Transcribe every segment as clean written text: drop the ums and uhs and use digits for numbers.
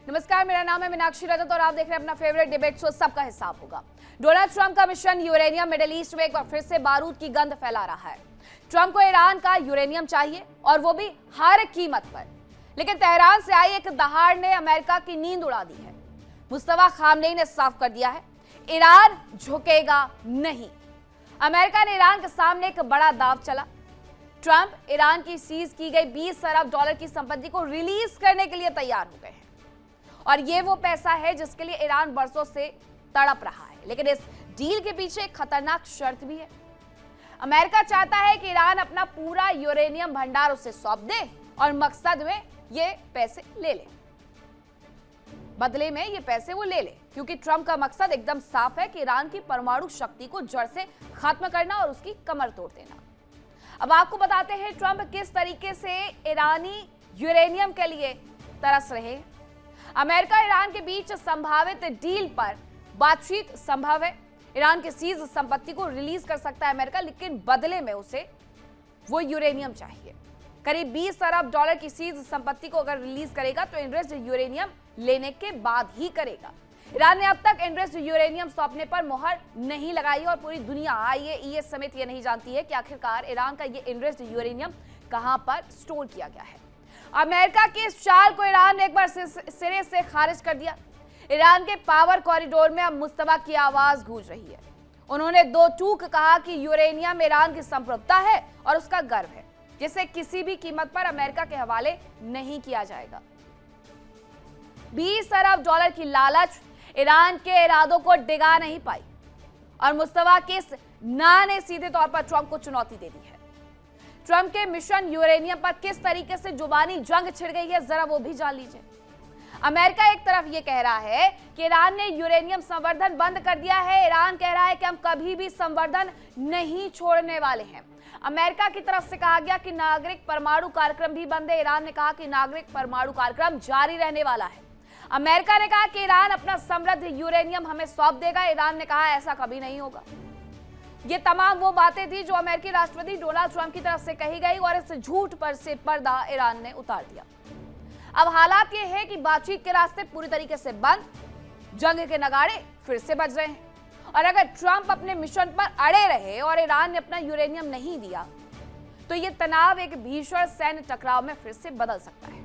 नमस्कार, मेरा नाम है मीनाक्षी रजत और आप देख रहे हैं अपना फेवरेट डिबेट शो सबका हिसाब होगा। डोनाल्ड ट्रंप का मिशन यूरेनियम मिडिल ईस्ट में एक बार फिर से बारूद की गंध फैला रहा है। ट्रंप को ईरान का यूरेनियम चाहिए और वो भी हर कीमत पर। लेकिन तेहरान से आई एक दहाड़ ने अमेरिका की नींद उड़ा दी है। मुस्तफा खामनेई ने साफ कर दिया है, ईरान झुकेगा नहीं। अमेरिका ने ईरान के सामने एक बड़ा दांव चला। ट्रंप ईरान की सीज की गई 20 अरब डॉलर की संपत्ति को रिलीज करने के लिए तैयार हो गए हैं और ये वो पैसा है जिसके लिए ईरान बरसों से तड़प रहा है। लेकिन इस डील के पीछे एक खतरनाक शर्त भी है। अमेरिका चाहता है कि ईरान अपना पूरा यूरेनियम भंडार उसे सौंप दे और मकसद में ये पैसे ले ले, बदले में ये पैसे वो ले ले, क्योंकि ट्रंप का मकसद एकदम साफ है कि ईरान की परमाणु शक्ति को जड़ से खत्म करना और उसकी कमर तोड़ देना। अब आपको बताते हैं ट्रंप किस तरीके से ईरानी यूरेनियम के लिए तरस रहे हैं। अमेरिका ईरान के बीच संभावित डील पर बातचीत संभव है। ईरान की सीज संपत्ति को रिलीज कर सकता है अमेरिका, लेकिन बदले में उसे वो यूरेनियम चाहिए। करीब 20 अरब डॉलर की सीज संपत्ति को अगर रिलीज करेगा तो इनरेस्ट यूरेनियम लेने के बाद ही करेगा। ईरान ने अब तक इनरेस्ट यूरेनियम सौंपने पर मुहर नहीं लगाई और पूरी दुनिया IAEA समेत ये नहीं जानती है कि आखिरकार ईरान का ये इनरेस्ट यूरेनियम कहां पर स्टोर किया गया है। अमेरिका की इस चाल को ईरान ने एक बार सिरे से खारिज कर दिया। ईरान के पावर कॉरिडोर में अब मुस्तफा की आवाज गूंज रही है। उन्होंने दो टूक कहा कि यूरेनियम ईरान की संप्रभुता है और उसका गर्व है, जिसे किसी भी कीमत पर अमेरिका के हवाले नहीं किया जाएगा। 20 अरब डॉलर की लालच ईरान के इरादों को डिगा नहीं पाई और मुस्तफा के इस ना ने सीधे तौर पर ट्रंप को चुनौती दे दी है। ट्रंप के मिशन यूरेनियम पर किस तरीके से जुबानी जंग छिड़ गई है, जरा वो भी जान लीजिए। अमेरिका एक तरफ ये कह रहा है कि ईरान ने यूरेनियम संवर्धन बंद कर दिया है। ईरान कह रहा है कि हम कभी भी संवर्धन नहीं छोड़ने वाले हैं। अमेरिका की तरफ से कहा गया कि नागरिक परमाणु कार्यक्रम भी बंद है। ईरान ने कहा कि नागरिक परमाणु कार्यक्रम जारी रहने वाला है। अमेरिका ने कहा कि ईरान अपना समृद्ध यूरेनियम हमें सौंप देगा। ईरान ने कहा ऐसा कभी नहीं होगा। ये तमाम वो बातें थी जो अमेरिकी राष्ट्रपति डोनाल्ड ट्रंप की तरफ से कही गई और इस झूठ पर से पर्दा ईरान ने उतार दिया। अब हालात ये है कि बातचीत के रास्ते पूरी तरीके से बंद, जंग के नगाड़े फिर से बज रहे हैं और अगर ट्रंप अपने मिशन पर अड़े रहे और ईरान ने अपना यूरेनियम नहीं दिया तो ये तनाव एक भीषण सैन्य टकराव में फिर से बदल सकता है।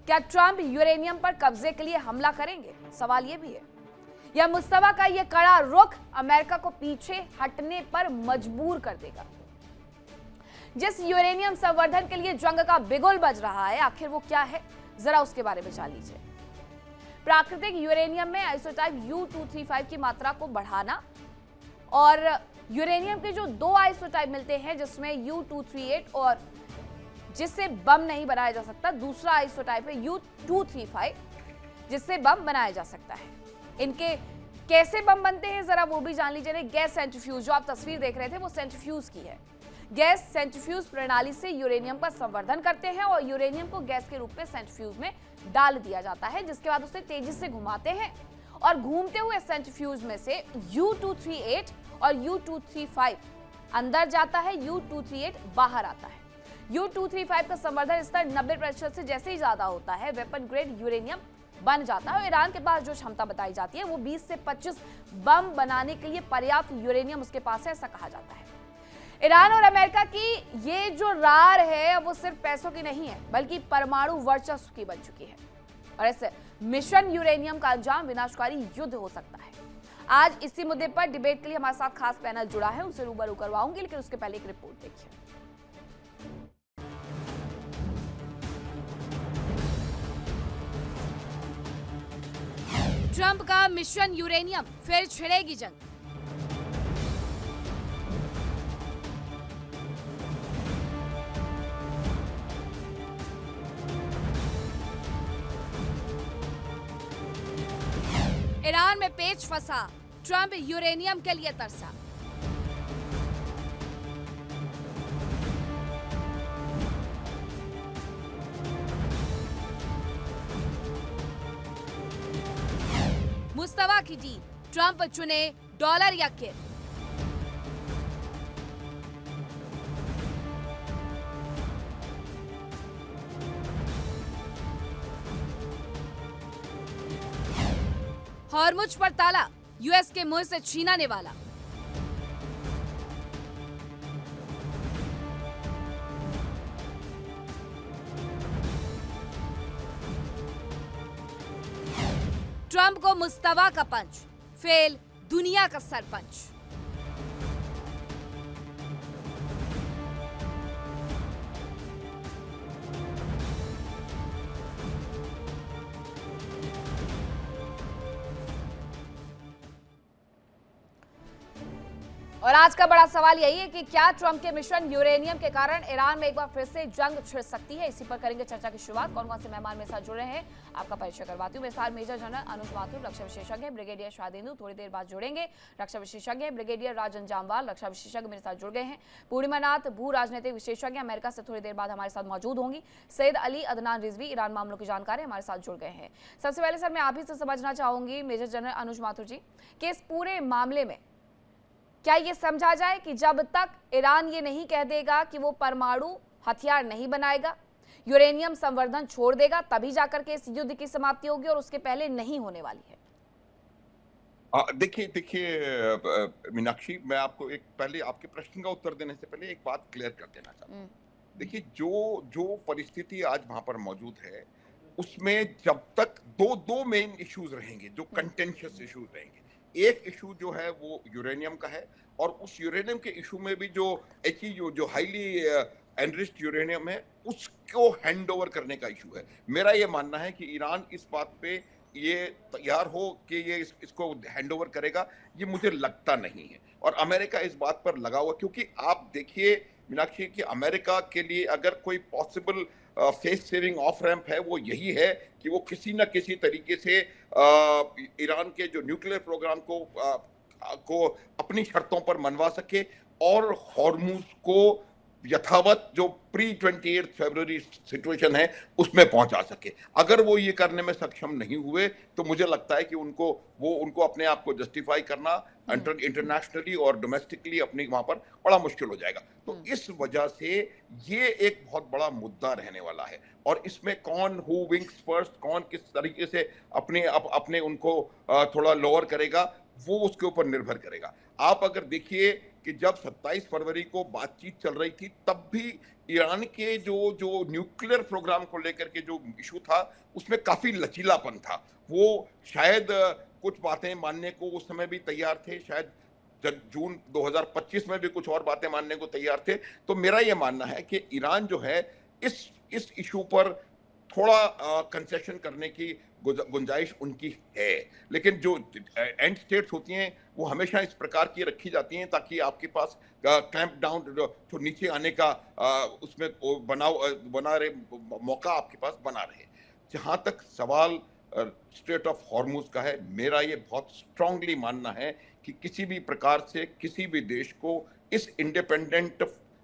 क्या ट्रंप यूरेनियम पर कब्जे के लिए हमला करेंगे? सवाल ये भी है। या मुस्तफा का ये कड़ा रुख अमेरिका को पीछे हटने पर मजबूर कर देगा? जिस यूरेनियम संवर्धन के लिए जंग का बिगुल बज रहा है, आखिर वो क्या है, जरा उसके बारे में जान लीजिए। प्राकृतिक यूरेनियम में आइसोटाइप U-235 की मात्रा को बढ़ाना और यूरेनियम के जो दो आइसोटाइप मिलते हैं जिसमें U-238 और जिससे बम नहीं बनाया जा सकता, दूसरा आइसोटाइप है U-235 जिससे बम बनाया जा सकता है। इनके कैसे बम बनते हैं जरा वो भी जान लीजिए। गैस सेंट्रीफ्यूज, जो आप तस्वीर देख रहे थे वो सेंट्रीफ्यूज की है। गैस सेंट्रीफ्यूज प्रणाली से यूरेनियम का संवर्धन करते हैं और यूरेनियम को गैस के रूप में सेंट्रीफ्यूज में डाल दिया जाता है, जिसके बाद उसे तेजी से घुमाते हैं और घूमते हुए सेंट्रीफ्यूज में से U-238 और U-235 अंदर जाता है, U-238 बाहर आता है। U-235 का संवर्धन स्तर 90% से जैसे ही ज्यादा होता है वेपन ग्रेड यूरेनियम बन जाता है और ईरान के पास जो क्षमता बताई जाती है वो 20 से 25 बम बनाने के लिए पर्याप्त यूरेनियम उसके पास है, ऐसा कहा जाता है। ईरान और अमेरिका की ये जो रार है वो सिर्फ पैसों की नहीं है बल्कि परमाणु वर्चस्व की बन चुकी है और इस मिशन यूरेनियम का अंजाम विनाशकारी युद्ध हो सकता है। आज इसी मुद्दे पर डिबेट के लिए हमारे साथ खास पैनल जुड़ा है, उनसे रूबरू करवाऊंगी, लेकिन उसके पहले एक रिपोर्ट देखिए। ट्रंप का मिशन यूरेनियम, फिर छिड़ेगी जंग। ईरान में पेच फंसा, ट्रंप यूरेनियम के लिए तरसा। मुस्तफा की डील, ट्रंप चुने डॉलर या किर। हॉर्मुज पर ताला, यूएस के मुंह से छीना ने वाला। ट्रंप को मुस्तफा का पंच, फेल दुनिया का सरपंच। और आज का बड़ा सवाल यही है कि क्या ट्रंप के मिशन यूरेनियम के कारण ईरान में एक बार फिर से जंग छिड़ सकती है। इसी पर करेंगे चर्चा की शुरुआत। कौन कौन से मेहमान मेरे साथ जुड़ रहे हैं आपका परिचय करवाती हूँ। मेरे साथ मेजर जनरल अनुज माथुर, रक्षा विशेषज्ञ, ब्रिगेडियर शादेंदु थोड़ी देर बाद जुड़ेंगे, रक्षा विशेषज्ञ, ब्रिगेडियर राजन जामवाल, रक्षा विशेषज्ञ मेरे साथ जुड़ गए हैं। पूर्णिमा नाथ, भू राजनीतिक विशेषज्ञ, अमेरिका से थोड़ी देर बाद हमारे साथ मौजूद होंगी। सैयद अली अदनान रिजवी, ईरान मामलों की जानकारी, हमारे साथ जुड़ गए हैं। सबसे पहले सर मैं आप ही से समझना चाहूंगी मेजर जनरल अनुज माथुर जी कि इस पूरे मामले में क्या ये समझा जाए कि जब तक ईरान ये नहीं कह देगा कि वो परमाणु हथियार नहीं बनाएगा, यूरेनियम संवर्धन छोड़ देगा, तभी जाकर के इस युद्ध की समाप्ति होगी और उसके पहले नहीं होने वाली है? देखिए मीनाक्षी, मैं आपको एक पहले आपके प्रश्न का उत्तर देने से पहले एक बात क्लियर कर देना चाहता हूँ। देखिए, जो जो परिस्थिति आज वहां पर मौजूद है, उसमें जब तक दो मेन इश्यूज रहेंगे, जो कंटेंशियस इश्यूज रहेंगे। एक इशू जो है वो यूरेनियम का है, और उस यूरेनियम के इशू में भी जो जो हाईली एनरिच्ड यूरेनियम है, उसको हैंड ओवर करने का इशू है। मेरा ये मानना है कि ईरान इस बात पे ये तैयार हो कि ये इसको हैंड ओवर करेगा, ये मुझे लगता नहीं है। और अमेरिका इस बात पर लगा हुआ, क्योंकि आप देखिए मीनाक्षी कि अमेरिका के लिए अगर कोई possible face saving off ramp है, वो यही है कि वो किसी न किसी तरीके से ईरान के जो न्यूक्लियर प्रोग्राम को अपनी शर्तों पर मनवा सके, और हॉर्मुज को यथावत जो प्री 28 फरवरी सिचुएशन है उसमें पहुंचा सके। अगर वो ये करने में सक्षम नहीं हुए तो मुझे लगता है कि उनको अपने आप को जस्टिफाई करना इंटरनेशनली और डोमेस्टिकली अपने वहां पर बड़ा मुश्किल हो जाएगा। तो इस वजह से ये एक बहुत बड़ा मुद्दा रहने वाला है, और इसमें कौन हु विंग्स फर्स्ट, कौन किस तरीके से अपने उनको थोड़ा लोअर करेगा, वो उसके ऊपर निर्भर करेगा। आप अगर देखिए कि जब 27 फरवरी को बातचीत चल रही थी, तब भी ईरान के जो न्यूक्लियर प्रोग्राम को लेकर के जो इशू था, उसमें काफी लचीलापन था। वो शायद कुछ बातें मानने को उस समय भी तैयार थे, शायद जून 2025 में भी कुछ और बातें मानने को तैयार थे। तो मेरा ये मानना है कि ईरान जो है इस इशू पर थोड़ा कंसेशन करने की गुंजाइश उनकी है। लेकिन जो एंड स्टेट्स होती हैं वो हमेशा इस प्रकार की रखी जाती हैं ताकि आपके पास क्लैंप डाउन जो नीचे आने का उसमें बना रहे मौका आपके पास बना रहे। जहां तक सवाल स्ट्रेट ऑफ हॉर्मुज का है, मेरा ये बहुत स्ट्रांगली मानना है कि किसी भी प्रकार से किसी भी देश को इस इंडिपेंडेंट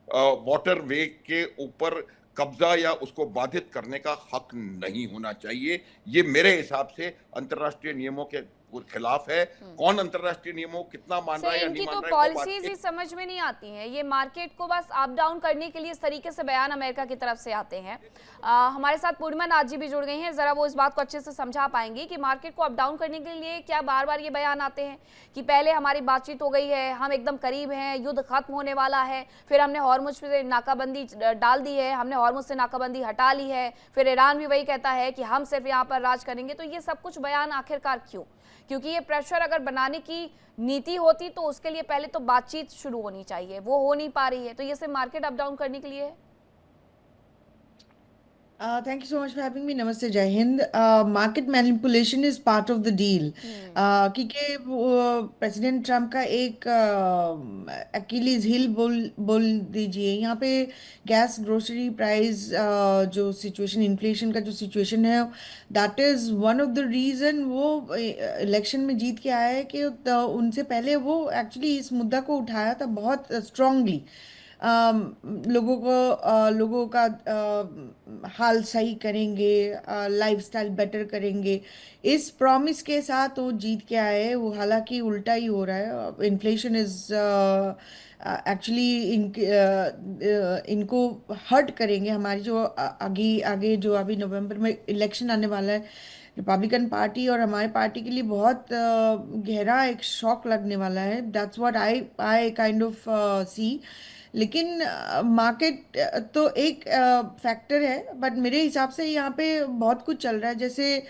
वाटर वे के ऊपर कब्जा या उसको बाधित करने का हक नहीं होना चाहिए। ये मेरे हिसाब से अंतर्राष्ट्रीय नियमों के खिलाफ है। कौन अंतर्राष्ट्रीय नियमों कितना मान रहा है या नहीं मान रहा है, इनकी तो पॉलिसीज ही समझ में नहीं आती हैं। ये मार्केट को बस अप डाउन करने के लिए इस तरीके से बयान अमेरिका की तरफ से आते हैं। हमारे साथ पूर्णिमा नाथ जी भी जुड़ गई हैं, जरा वो इस बात को अच्छे से समझा पाएंगी कि मार्केट को अप डाउन करने के लिए क्या बार बार ये बयान आते हैं कि पहले हमारी बातचीत हो गई है, हम एकदम करीब हैं, युद्ध खत्म होने वाला है, फिर हमने हॉर्मुज से नाकाबंदी डाल दी है, हमने हॉर्मुज से नाकाबंदी हटा ली है, फिर ईरान भी वही कहता है कि हम सिर्फ यहाँ पर राज करेंगे। तो ये सब कुछ बयान आखिरकार क्यों? क्योंकि ये प्रेशर अगर बनाने की नीति होती तो उसके लिए पहले तो बातचीत शुरू होनी चाहिए, वो हो नहीं पा रही है। तो ये सिर्फ मार्केट अप डाउन करने के लिए है। Thank you so much for having me. Namaste, Jai Hind. Market manipulation is part of the deal. क्योंकि प्रेसिडेंट ट्रम्प का एक अकीलीज हिल बोल दीजिए यहाँ पे, गैस ग्रोसरी प्राइस जो सिचुएशन, इन्फ्लेशन का जो सिचुएशन है, that is one of the reason वो इलेक्शन में जीत के आया है कि उनसे पहले वो एक्चुअली इस मुद्दा को उठाया था बहुत स्ट्रांगली। लोगों का हाल सही करेंगे, लाइफस्टाइल बेटर करेंगे, इस प्रॉमिस के साथ वो जीत के आए हैं। वो हालांकि उल्टा ही हो रहा है। इन्फ्लेशन इज एक्चुअली इनको हर्ट करेंगे। हमारी जो आगे आगे जो अभी नवंबर में इलेक्शन आने वाला है, रिपब्लिकन पार्टी और हमारे पार्टी के लिए बहुत गहरा एक शॉक लगने वाला है। That's what I I kind of see. लेकिन मार्केट तो एक फैक्टर है, बट मेरे हिसाब से यहाँ पे बहुत कुछ चल रहा है। जैसे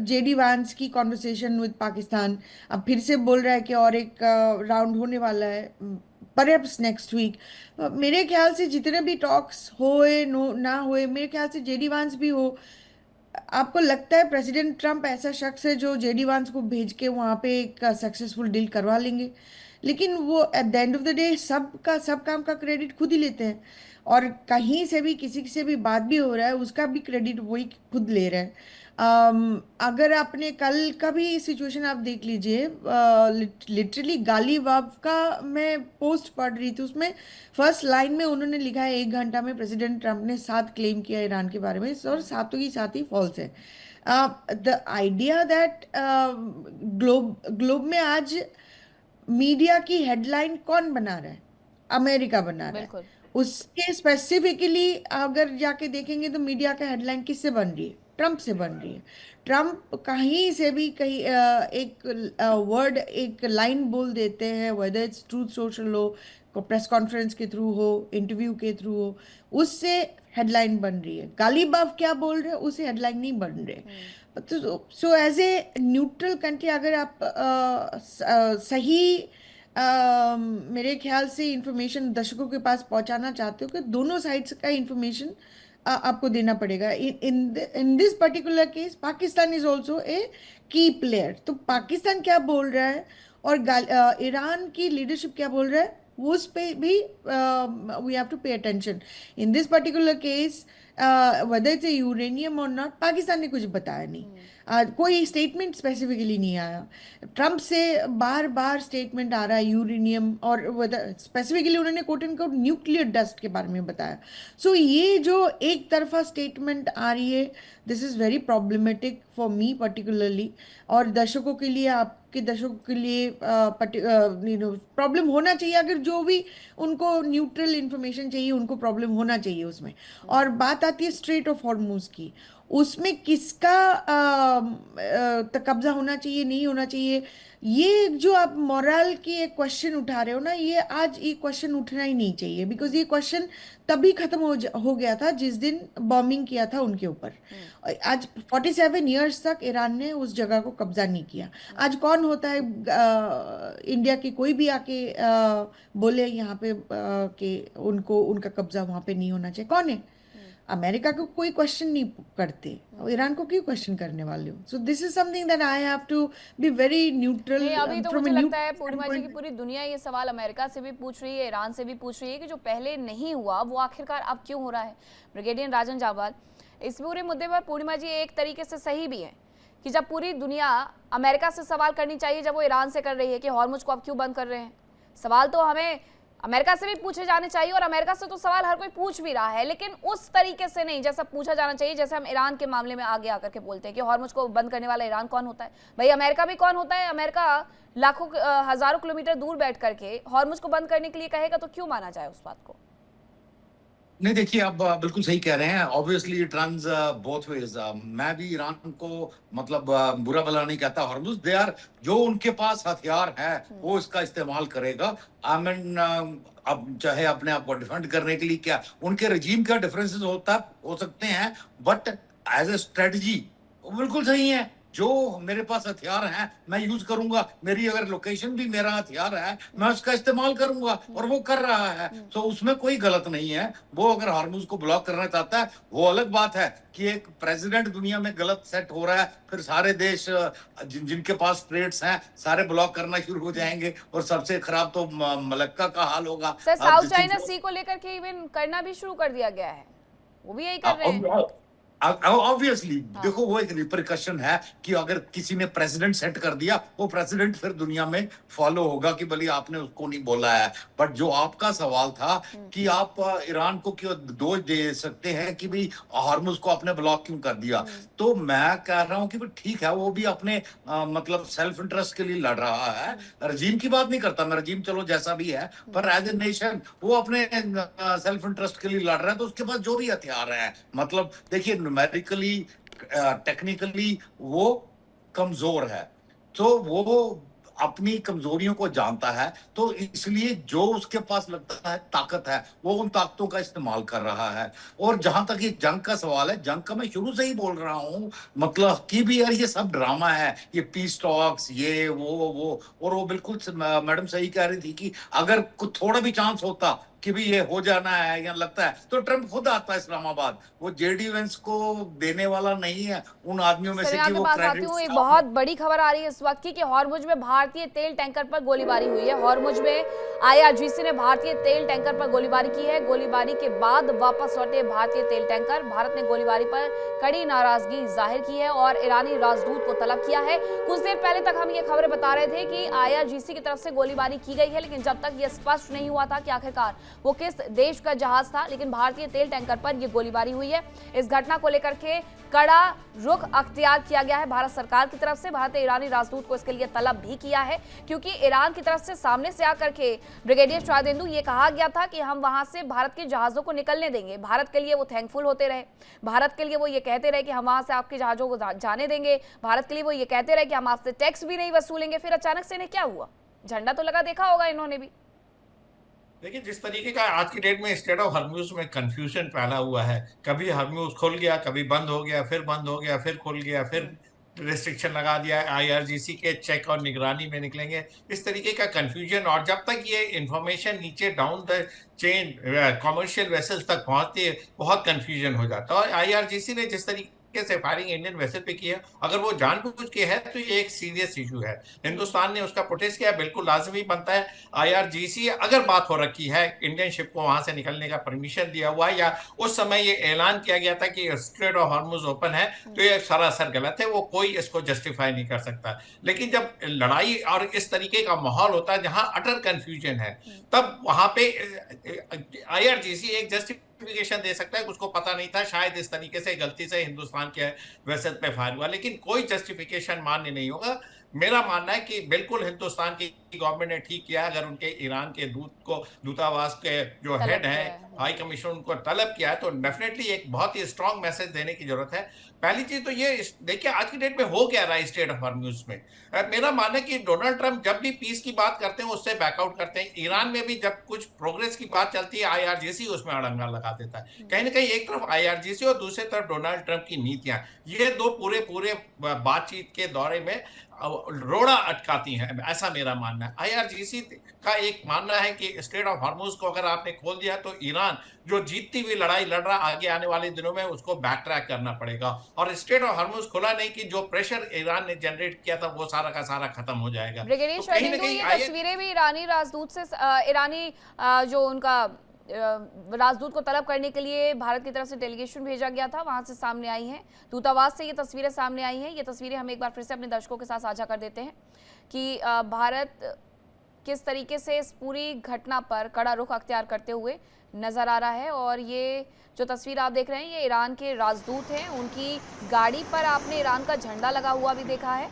जेडी वांस की कॉन्वर्सेशन विद पाकिस्तान, अब फिर से बोल रहा है कि और एक राउंड होने वाला है, परहैप्स नेक्स्ट वीक। मेरे ख्याल से जितने भी टॉक्स होए नो ना होए, मेरे ख्याल से जेडी वांस भी हो। आपको लगता है प्रेसिडेंट ट्रम्प ऐसा शख्स है जो जेडी वांस को भेज के वहां पे एक सक्सेसफुल डील करवा लेंगे? लेकिन वो at the end of the day सब काम का क्रेडिट खुद ही लेते हैं, और कहीं से भी किसी से भी बात भी हो रहा है उसका भी क्रेडिट वही खुद ले रहा है। अगर आपने कल का भी सिचुएशन आप देख लीजिए, लिटरली गालीवाब का मैं पोस्ट पढ़ रही थी, उसमें फर्स्ट लाइन में उन्होंने लिखा है 1 घंटा में प्रेसिडेंट ट्रम्प ने 7 क्लेम किया ईरान के बारे में, और सातों की साथ ही फॉल्स है। The idea that globe globe में आज मीडिया की हेडलाइन कौन बना रहा है? अमेरिका बना रहा है। बिल्कुल। उसके स्पेसिफिकली अगर जाके देखेंगे तो मीडिया का हेडलाइन किससे बन रही है? ट्रम्प से बन रही है। ट्रम्प कहीं से भी कहीं एक वर्ड, एक लाइन बोल देते हैं, वेदर इट्स ट्रूथ सोशल हो, प्रेस कॉन्फ्रेंस के थ्रू हो, इंटरव्यू के थ्रू हो, उससे हेडलाइन बन रही है। गालिबाफ क्या बोल रहे हैं उससे हेडलाइन नहीं बन रहे। तो so as a neutral country, अगर आप सही मेरे ख्याल से इंफॉर्मेशन दर्शकों के पास पहुंचाना चाहते हो, कि दोनों साइड्स का इंफॉर्मेशन आपको देना पड़ेगा। इन this particular case Pakistan is also a की प्लेयर। तो पाकिस्तान क्या बोल रहा है और ईरान की लीडरशिप क्या बोल रहा है, उस पे भी we have to pay attention. In this particular case whether it's uranium और नॉट, पाकिस्तान ने कुछ बताया नहीं। कोई स्टेटमेंट स्पेसिफिकली नहीं आया। ट्रम्प से बार बार स्टेटमेंट आ रहा है यूरेनियम, और वेदर स्पेसिफिकली उन्होंने quote and quote nuclear dust के बारे में बताया। सो ये जो एक तरफा स्टेटमेंट आ रही है, this is very problematic for me particularly, और दर्शकों के लिए, आपके दर्शकों के लिए प्रॉब्लम होना चाहिए। अगर जो भी उनको न्यूट्रल इंफॉर्मेशन चाहिए, उनको प्रॉब्लम होना चाहिए उसमें। और बात आती है स्ट्रेट ऑफ हॉर्मुज की, उसमें किसका कब्जा होना चाहिए, नहीं होना चाहिए। ये जो आप मोरल की एक क्वेश्चन उठा रहे हो ना, ये आज ये क्वेश्चन उठना ही नहीं चाहिए, बिकॉज ये क्वेश्चन तभी खत्म हो गया था जिस दिन बॉम्बिंग किया था उनके ऊपर। आज 47 ईयर्स तक ईरान ने उस जगह को कब्जा नहीं किया। आज कौन होता है इंडिया के कोई भी आके बोले यहाँ पे कि उनको उनका कब्जा वहां पे नहीं होना चाहिए? कौन है? अमेरिका को कोई क्वेश्चन नहीं करते, ईरान को क्यों क्वेश्चन करने वाले हो? So this is something that I have to be very neutral नहीं, अभी तो फ्रॉम मुझे अ लगता है न्यूट्रल पूर्णिमा जी की स्टैंडपॉइंट। पूरी दुनिया ये सवाल अमेरिका से भी पूछ रही है, ईरान से भी पूछ रही है कि जो पहले नहीं हुआ वो आखिरकार अब क्यों हो रहा है। ब्रिगेडियर राजन जावाल, इस पूरे मुद्दे पर पूर्णिमा जी एक तरीके से सही भी है कि जब पूरी दुनिया अमेरिका से सवाल करनी चाहिए, जब वो ईरान से कर रही है कि हॉर्मुज को अब क्यों बंद कर रहे हैं, सवाल तो हमें अमेरिका से भी पूछे जाने चाहिए। और अमेरिका से तो सवाल हर कोई पूछ भी रहा है, लेकिन उस तरीके से नहीं जैसा पूछा जाना चाहिए, जैसे हम ईरान के मामले में आगे आकर के बोलते हैं कि हॉर्मुज को बंद करने वाला ईरान कौन होता है। भाई अमेरिका भी कौन होता है? अमेरिका लाखों हजारों किलोमीटर दूर बैठ करके हॉर्मुज को बंद करने के लिए कहेगा तो क्यों माना जाए उस बात को? नहीं, देखिए, आप बिल्कुल सही कह रहे हैं। Obviously it runs both ways. मैं भी ईरान को मतलब बुरा भला नहीं कहता। हॉर्मुज दे आर, जो उनके पास हथियार है वो इसका इस्तेमाल करेगा। आई मीन, अब चाहे अपने आप को डिफेंड करने के लिए क्या उनके रजीम का डिफरेंसेस हो सकते हैं, बट एज ए स्ट्रेटजी वो बिल्कुल सही है। जो मेरे पास हथियार हैं मैं यूज करूंगा। मेरी अगर लोकेशन भी मेरा हथियार है, मैं उसका इस्तेमाल करूंगा, और वो कर रहा है। तो उसमें कोई गलत नहीं है। वो अगर हॉर्मुज को ब्लॉक करना चाहता है, वो अलग बात है कि एक प्रेसिडेंट दुनिया में गलत सेट हो रहा है, फिर सारे देश जिनके पास स्ट्रेट्स हैं सारे ब्लॉक करना शुरू हो जाएंगे, और सबसे खराब तो मलक्का का हाल होगा। सर, साउथ चाइना सी को लेकर के इवन करना भी शुरू कर दिया गया है, वो भी यही कर रहे हैं। ऑब्वियसली हाँ। देखो वो एक रिपरकशन है कि अगर किसी ने प्रेसिडेंट सेट कर दिया, वो प्रेसिडेंट फिर दुनिया में फॉलो होगा कि भले आपने उसको नहीं बोला है। बट जो आपका सवाल था कि आप ईरान को क्यों दोष दे सकते हैं कि भाई हार्मुज को आपने ब्लॉक क्यों कर दिया, तो मैं कह रहा हूं कि भाई ठीक है, वो भी अपने मतलब सेल्फ इंटरेस्ट के लिए लड़ रहा है। रजीम की बात नहीं करता मैं, रजीम चलो जैसा भी है, पर एज ए नेशन वो अपने सेल्फ इंटरेस्ट के लिए लड़ रहा है। तो उसके पास जो भी हथियार है, मतलब देखिए न्यूमेरिकली टेक्निकली वो कमजोर है, तो वो अपनी कमजोरियों को जानता है, तो इसलिए जो उसके पास लगता है ताकत है, वो उन ताकतों का इस्तेमाल कर रहा है। और जहां तक ये जंग का सवाल है, जंग का मैं शुरू से ही बोल रहा हूं, मतलब कि भी यार ये सब ड्रामा है, ये पीस टॉक्स, ये वो। और वो बिल्कुल मैडम सही कह रही थी कि अगर कुछ थोड़ा भी चांस होता कि भी ये हो जाना है या लगता है, तो ट्रंप खुद आता है इस्लामाबाद। वो जेडी वेंस को देने वाला नहीं है उन आदमियों में सर से यहाँ कि के वो पास आती हूँ, एक बहुत बड़ी खबर आ रही है इस वक्त की कि हॉर्मुज में भारतीय तेल टैंकर पर गोलीबारी हुई है। हॉर्मुज में आईआरजीसी ने भारतीय तेल टैंकर पर गोलीबारी की है। गोलीबारी के बाद वापस लौटे भारतीय तेल टैंकर। भारत ने गोलीबारी पर कड़ी नाराजगी जाहिर की है और ईरानी राजदूत को तलब किया है। कुछ देर पहले तक हम ये खबरें बता रहे थे कि आईआरजीसी की तरफ से गोलीबारी की गई है, लेकिन जब तक ये स्पष्ट नहीं हुआ था कि आखिरकार वो किस देश का जहाज था, लेकिन भारतीय तेल टैंकर पर यह गोलीबारी हुई है। इस घटना को लेकर के कड़ा रुख अख्तियार किया गया है भारत सरकार की तरफ से। भारत ने ईरानी राजदूत को इसके लिए तलब भी किया है, क्योंकि ईरान की तरफ से सामने से आकर के ब्रिगेडियर शाहदेंदु ये कहा गया था कि हम वहां से भारत के जहाजों को निकलने देंगे। भारत के लिए वो थैंकफुल होते रहे, भारत के लिए वो ये कहते रहे कि हम वहां से आपके जहाजों को जाने देंगे, भारत के लिए वो ये कहते रहे कि हम आपसे टैक्स भी नहीं वसूलेंगे। फिर अचानक से इन्हें क्या हुआ? झंडा तो लगा देखा होगा इन्होंने भी। देखिए, जिस तरीके का आज की डेट में स्टेट ऑफ हॉर्मुज में कंफ्यूजन फैला हुआ है, कभी हॉर्मुज खुल गया, कभी बंद हो गया, फिर बंद हो गया, फिर खुल गया, फिर रिस्ट्रिक्शन लगा दिया, आईआरजीसी के चेक और निगरानी में निकलेंगे, इस तरीके का कंफ्यूजन। और जब तक ये इंफॉर्मेशन नीचे down the chain commercial vessels तक पहुंचती है, बहुत कंफ्यूजन हो जाता है। और आईआरजीसी ने जिस तरीके से फायरिंग इंडियन वेसल पे किया, अगर वो जानबूझ के है तो ये एक सीरियस इशू है। हिंदुस्तान ने उसका प्रोटेस्ट किया, बिल्कुल लाजमी बनता है। आईआरजीसी अगर बात हो रखी है, इंडियन शिप को वहां से निकलने का परमिशन दिया हुआ है, या उस समय ये ऐलान किया गया था कि स्ट्रेट ऑफ हॉर्मुज ओपन है, तो ये सरासर गलत है। वो कोई इसको जस्टिफाई नहीं कर सकता। लेकिन जब लड़ाई और इस तरीके का माहौल होता है जहां अटर कंफ्यूजन है, तब वहां पे आईआरजीसी एक जस्टिफिकेशन दे सकता है, उसको पता नहीं था, शायद इस तरीके से गलती से हिंदुस्तान के वेसल पे फायर हुआ, लेकिन कोई जस्टिफिकेशन मान्य नहीं होगा। मेरा मानना है कि बिल्कुल हिंदुस्तान की गवर्नमेंट ने ठीक किया, अगर उनके ईरान के दूतावास के जो हेड हैं, हाई कमीशन, उनको तलब किया है, तो डेफिनेटली एक बहुत ही स्ट्रांग मैसेज देने की जरूरत है। पहली चीज तो ये देखिए आज की डेट में हो क्या रहा है स्टेट ऑफ हॉर्मुज में। मेरा मानना है कि डोनाल्ड ट्रंप जब भी पीस की बात करते हैं उससे बैकआउट करते हैं। ईरान में भी जब कुछ प्रोग्रेस की बात चलती है, आईआरजीसी उसमें अड़ंगा लगा देता है। कहीं ना कहीं एक तरफ आईआरजीसी और दूसरी तरफ डोनाल्ड ट्रंप की नीतियां, ये दो पूरे बातचीत के दौरे में रोड़ा अटकाती हैं, ऐसा मेरा मानना है। आईआरजीसी का एक मानना है कि स्ट्रेट ऑफ हॉर्मुज को अगर आपने खोल दिया तो ईरान जो जीतती हुई लड़ाई लड़ रहा आगे आने वाले दिनों में उसको बैक ट्रैक करना पड़ेगा। और स्ट्रेट ऑफ हॉर्मुज खुला नहीं कि जो प्रेशर ईरान ने जनरेट किया था वो सारा का सारा खत्म हो जाएगा। ब्रिगेडियर तो कहीं ना शाहदेंदु, कहीं ये तस्वीरें भी ईरानी राजदूत से ईरानी जो उनका राजदूत को तलब करने के लिए भारत की तरफ से डेलीगेशन भेजा गया था, वहां से सामने आई हैं। दूतावास से ये तस्वीरें सामने आई हैं। ये तस्वीरें हम एक बार फिर से अपने दर्शकों के साथ साझा कर देते हैं कि भारत किस तरीके से इस पूरी घटना पर कड़ा रुख अख्तियार करते हुए नजर आ रहा है। और ये जो तस्वीर आप देख रहे हैं, ये ईरान के राजदूत हैं। उनकी गाड़ी पर आपने ईरान का झंडा लगा हुआ भी देखा है।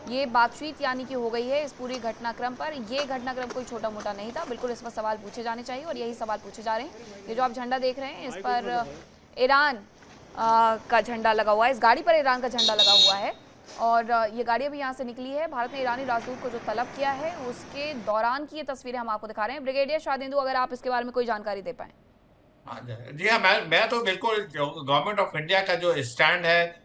ये बातचीत यानी कि हो गई है इस पूरी घटनाक्रम पर। ये घटनाक्रम कोई छोटा मोटा नहीं था, बिल्कुल इस पर सवाल पूछे जाने चाहिए और यही सवाल पूछे जा रहे हैं। ये जो आप झंडा देख रहे हैं, इस पर ईरान का झंडा लगा हुआ है, इस गाड़ी पर ईरान का झंडा लगा हुआ है। और ये गाड़ी अभी यहाँ से निकली है। भारत ने ईरानी राजदूत को जो तलब किया है उसके दौरान की ये तस्वीरें हम आपको दिखा रहे हैं। ब्रिगेडियर शाहदेंदु, अगर आप इसके बारे में कोई जानकारी दे पाएं। जी हाँ, मैं तो बिल्कुल जो गवर्नमेंट ऑफ इंडिया का जो स्टैंड है,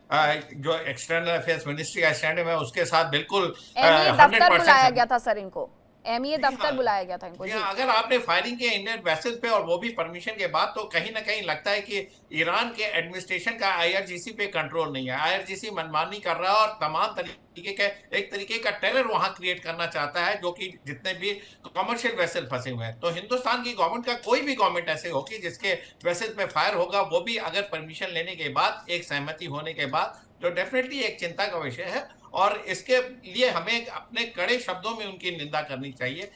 जो एक्सटर्नल अफेयर्स मिनिस्ट्री का स्टैंड है, मैं उसके साथ बिल्कुल दफ्तर बुलाया गया था सर इनको। एमईए जी दफ्तर हाँ। बुलाया गया था इनको। जी जी हाँ, अगर आपने फायरिंग किया इंडियन वेसल पे और वो भी परमिशन के बाद, तो कहीं ना कहीं लगता है कि ईरान के एडमिनिस्ट्रेशन का आईआरजीसी पे कंट्रोल नहीं है। आईआरजीसी मनमानी कर रहा है और तमाम तरीके का एक तरीके का टेरर वहां क्रिएट करना चाहता है, जो कि जितने भी कमर्शियल वेसल फंसे हुए हैं। तो हिंदुस्तान की गवर्नमेंट का कोई भी गवर्नमेंट ऐसे होगी जिसके वेसल पे फायर होगा, वो भी अगर परमिशन लेने के बाद, एक सहमति होने के बाद, जो डेफिनेटली एक चिंता का विषय है। और इसके लिए हमें अपने कड़े शब्दों में उनकी निंदा करनी चाहिए।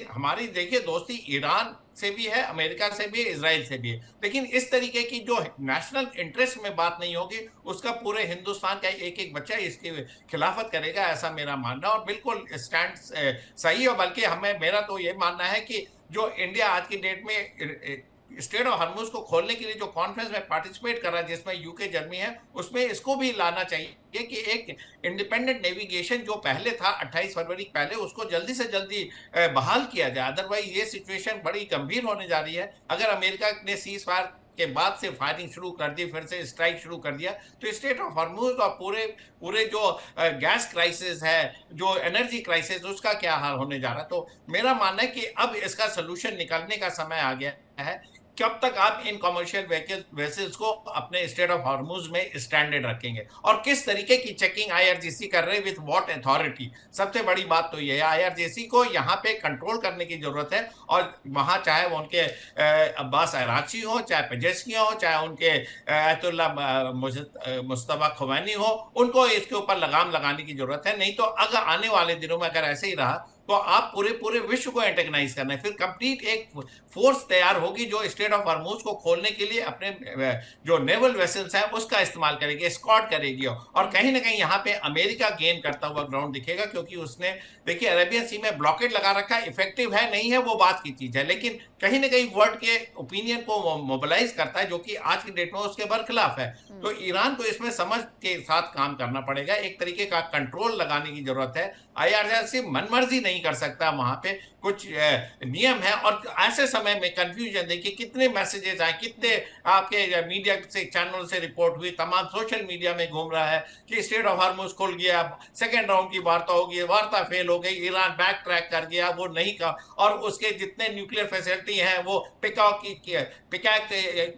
हमारी देखिए दोस्ती ईरान से भी है, अमेरिका से भी है, इजराइल से भी है, लेकिन इस तरीके की जो नेशनल इंटरेस्ट में बात नहीं होगी, उसका पूरे हिंदुस्तान का एक एक बच्चा इसकी खिलाफत करेगा, ऐसा मेरा मानना है। और बिल्कुल स्टैंड सही है। बल्कि हमें, मेरा तो ये मानना है कि जो इंडिया आज की डेट में स्टेट ऑफ हॉर्मुज को खोलने के लिए जो कॉन्फ्रेंस में पार्टिसिपेट कर रहा है, जिसमें यूके, जर्मनी है, उसमें इसको भी लाना चाहिए कि एक इंडिपेंडेंट नेविगेशन जो पहले था 28 फरवरी पहले, उसको जल्दी से जल्दी बहाल किया जाए। अदरवाइज ये सिचुएशन बड़ी गंभीर होने जा रही है। अगर अमेरिका ने सीज फायर के बाद से फायरिंग शुरू कर दी, फिर से स्ट्राइक शुरू कर दिया, तो स्टेट ऑफ हॉर्मुज और पूरे पूरे जो गैस क्राइसिस है, जो एनर्जी क्राइसिस, उसका क्या हाल होने जा रहा है। तो मेरा मानना है कि अब इसका सोल्यूशन निकालने का समय आ गया है। कब तक आप इन कमर्शियल वेसल्स को अपने स्टेट ऑफ हॉर्मुज में स्टैंडर्ड रखेंगे, और किस तरीके की चेकिंग आईआरजीसी कर रहे हैं, विथ व्हाट अथॉरिटी। सबसे बड़ी बात तो ये है, आईआरजीसी को यहाँ पे कंट्रोल करने की जरूरत है। और वहां चाहे वो उनके अब्बास अराची हो, चाहे पेजेस्कियां हो, चाहे उनके अयतुल्ला मुस्तफा खुमैनी हो, उनको इसके ऊपर लगाम लगाने की जरूरत है। नहीं तो अगर आने वाले दिनों में अगर ऐसे ही रहा, तो आप पूरे पूरे विश्व को एंटेगनाइज करना है। फिर कंप्लीट एक फोर्स तैयार होगी जो स्टेट ऑफ हॉर्मुज को खोलने के लिए अपने जो नेवल वेसल्स हैं उसका इस्तेमाल करेगी, एस्कॉर्ट करेगी। और कहीं ना कहीं यहाँ पे अमेरिका गेन करता हुआ ग्राउंड दिखेगा, क्योंकि उसने, देखिए, अरेबियन सी में ब्लॉकेट लगा रखा है। इफेक्टिव है नहीं है वो बात की चीज है, लेकिन कहीं ना कहीं वर्ल्ड के ओपिनियन को मोबिलाइज करता है, जो कि आज की डेट में उसके बरखिलाफ है। तो ईरान को इसमें समझ के साथ काम करना पड़ेगा, एक तरीके का कंट्रोल लगाने की जरूरत है। आईआरसीसी मनमर्जी नहीं कर सकता, वहां पे कुछ नियम है। और ऐसे समय में कंफ्यूजन, देखिए कितने मैसेजेस आए, कितने आपके मीडिया से, चैनल से रिपोर्ट हुई, तमाम सोशल मीडिया में घूम रहा है कि स्टेट ऑफ हॉर्मुज खुल गया, सेकेंड राउंड की वार्ता होगी, वार्ता फेल हो गई, ईरान बैक ट्रैक कर गया, वो नहीं का। और उसके जितने न्यूक्लियर फैसिलिटी हैं वो पिकॉक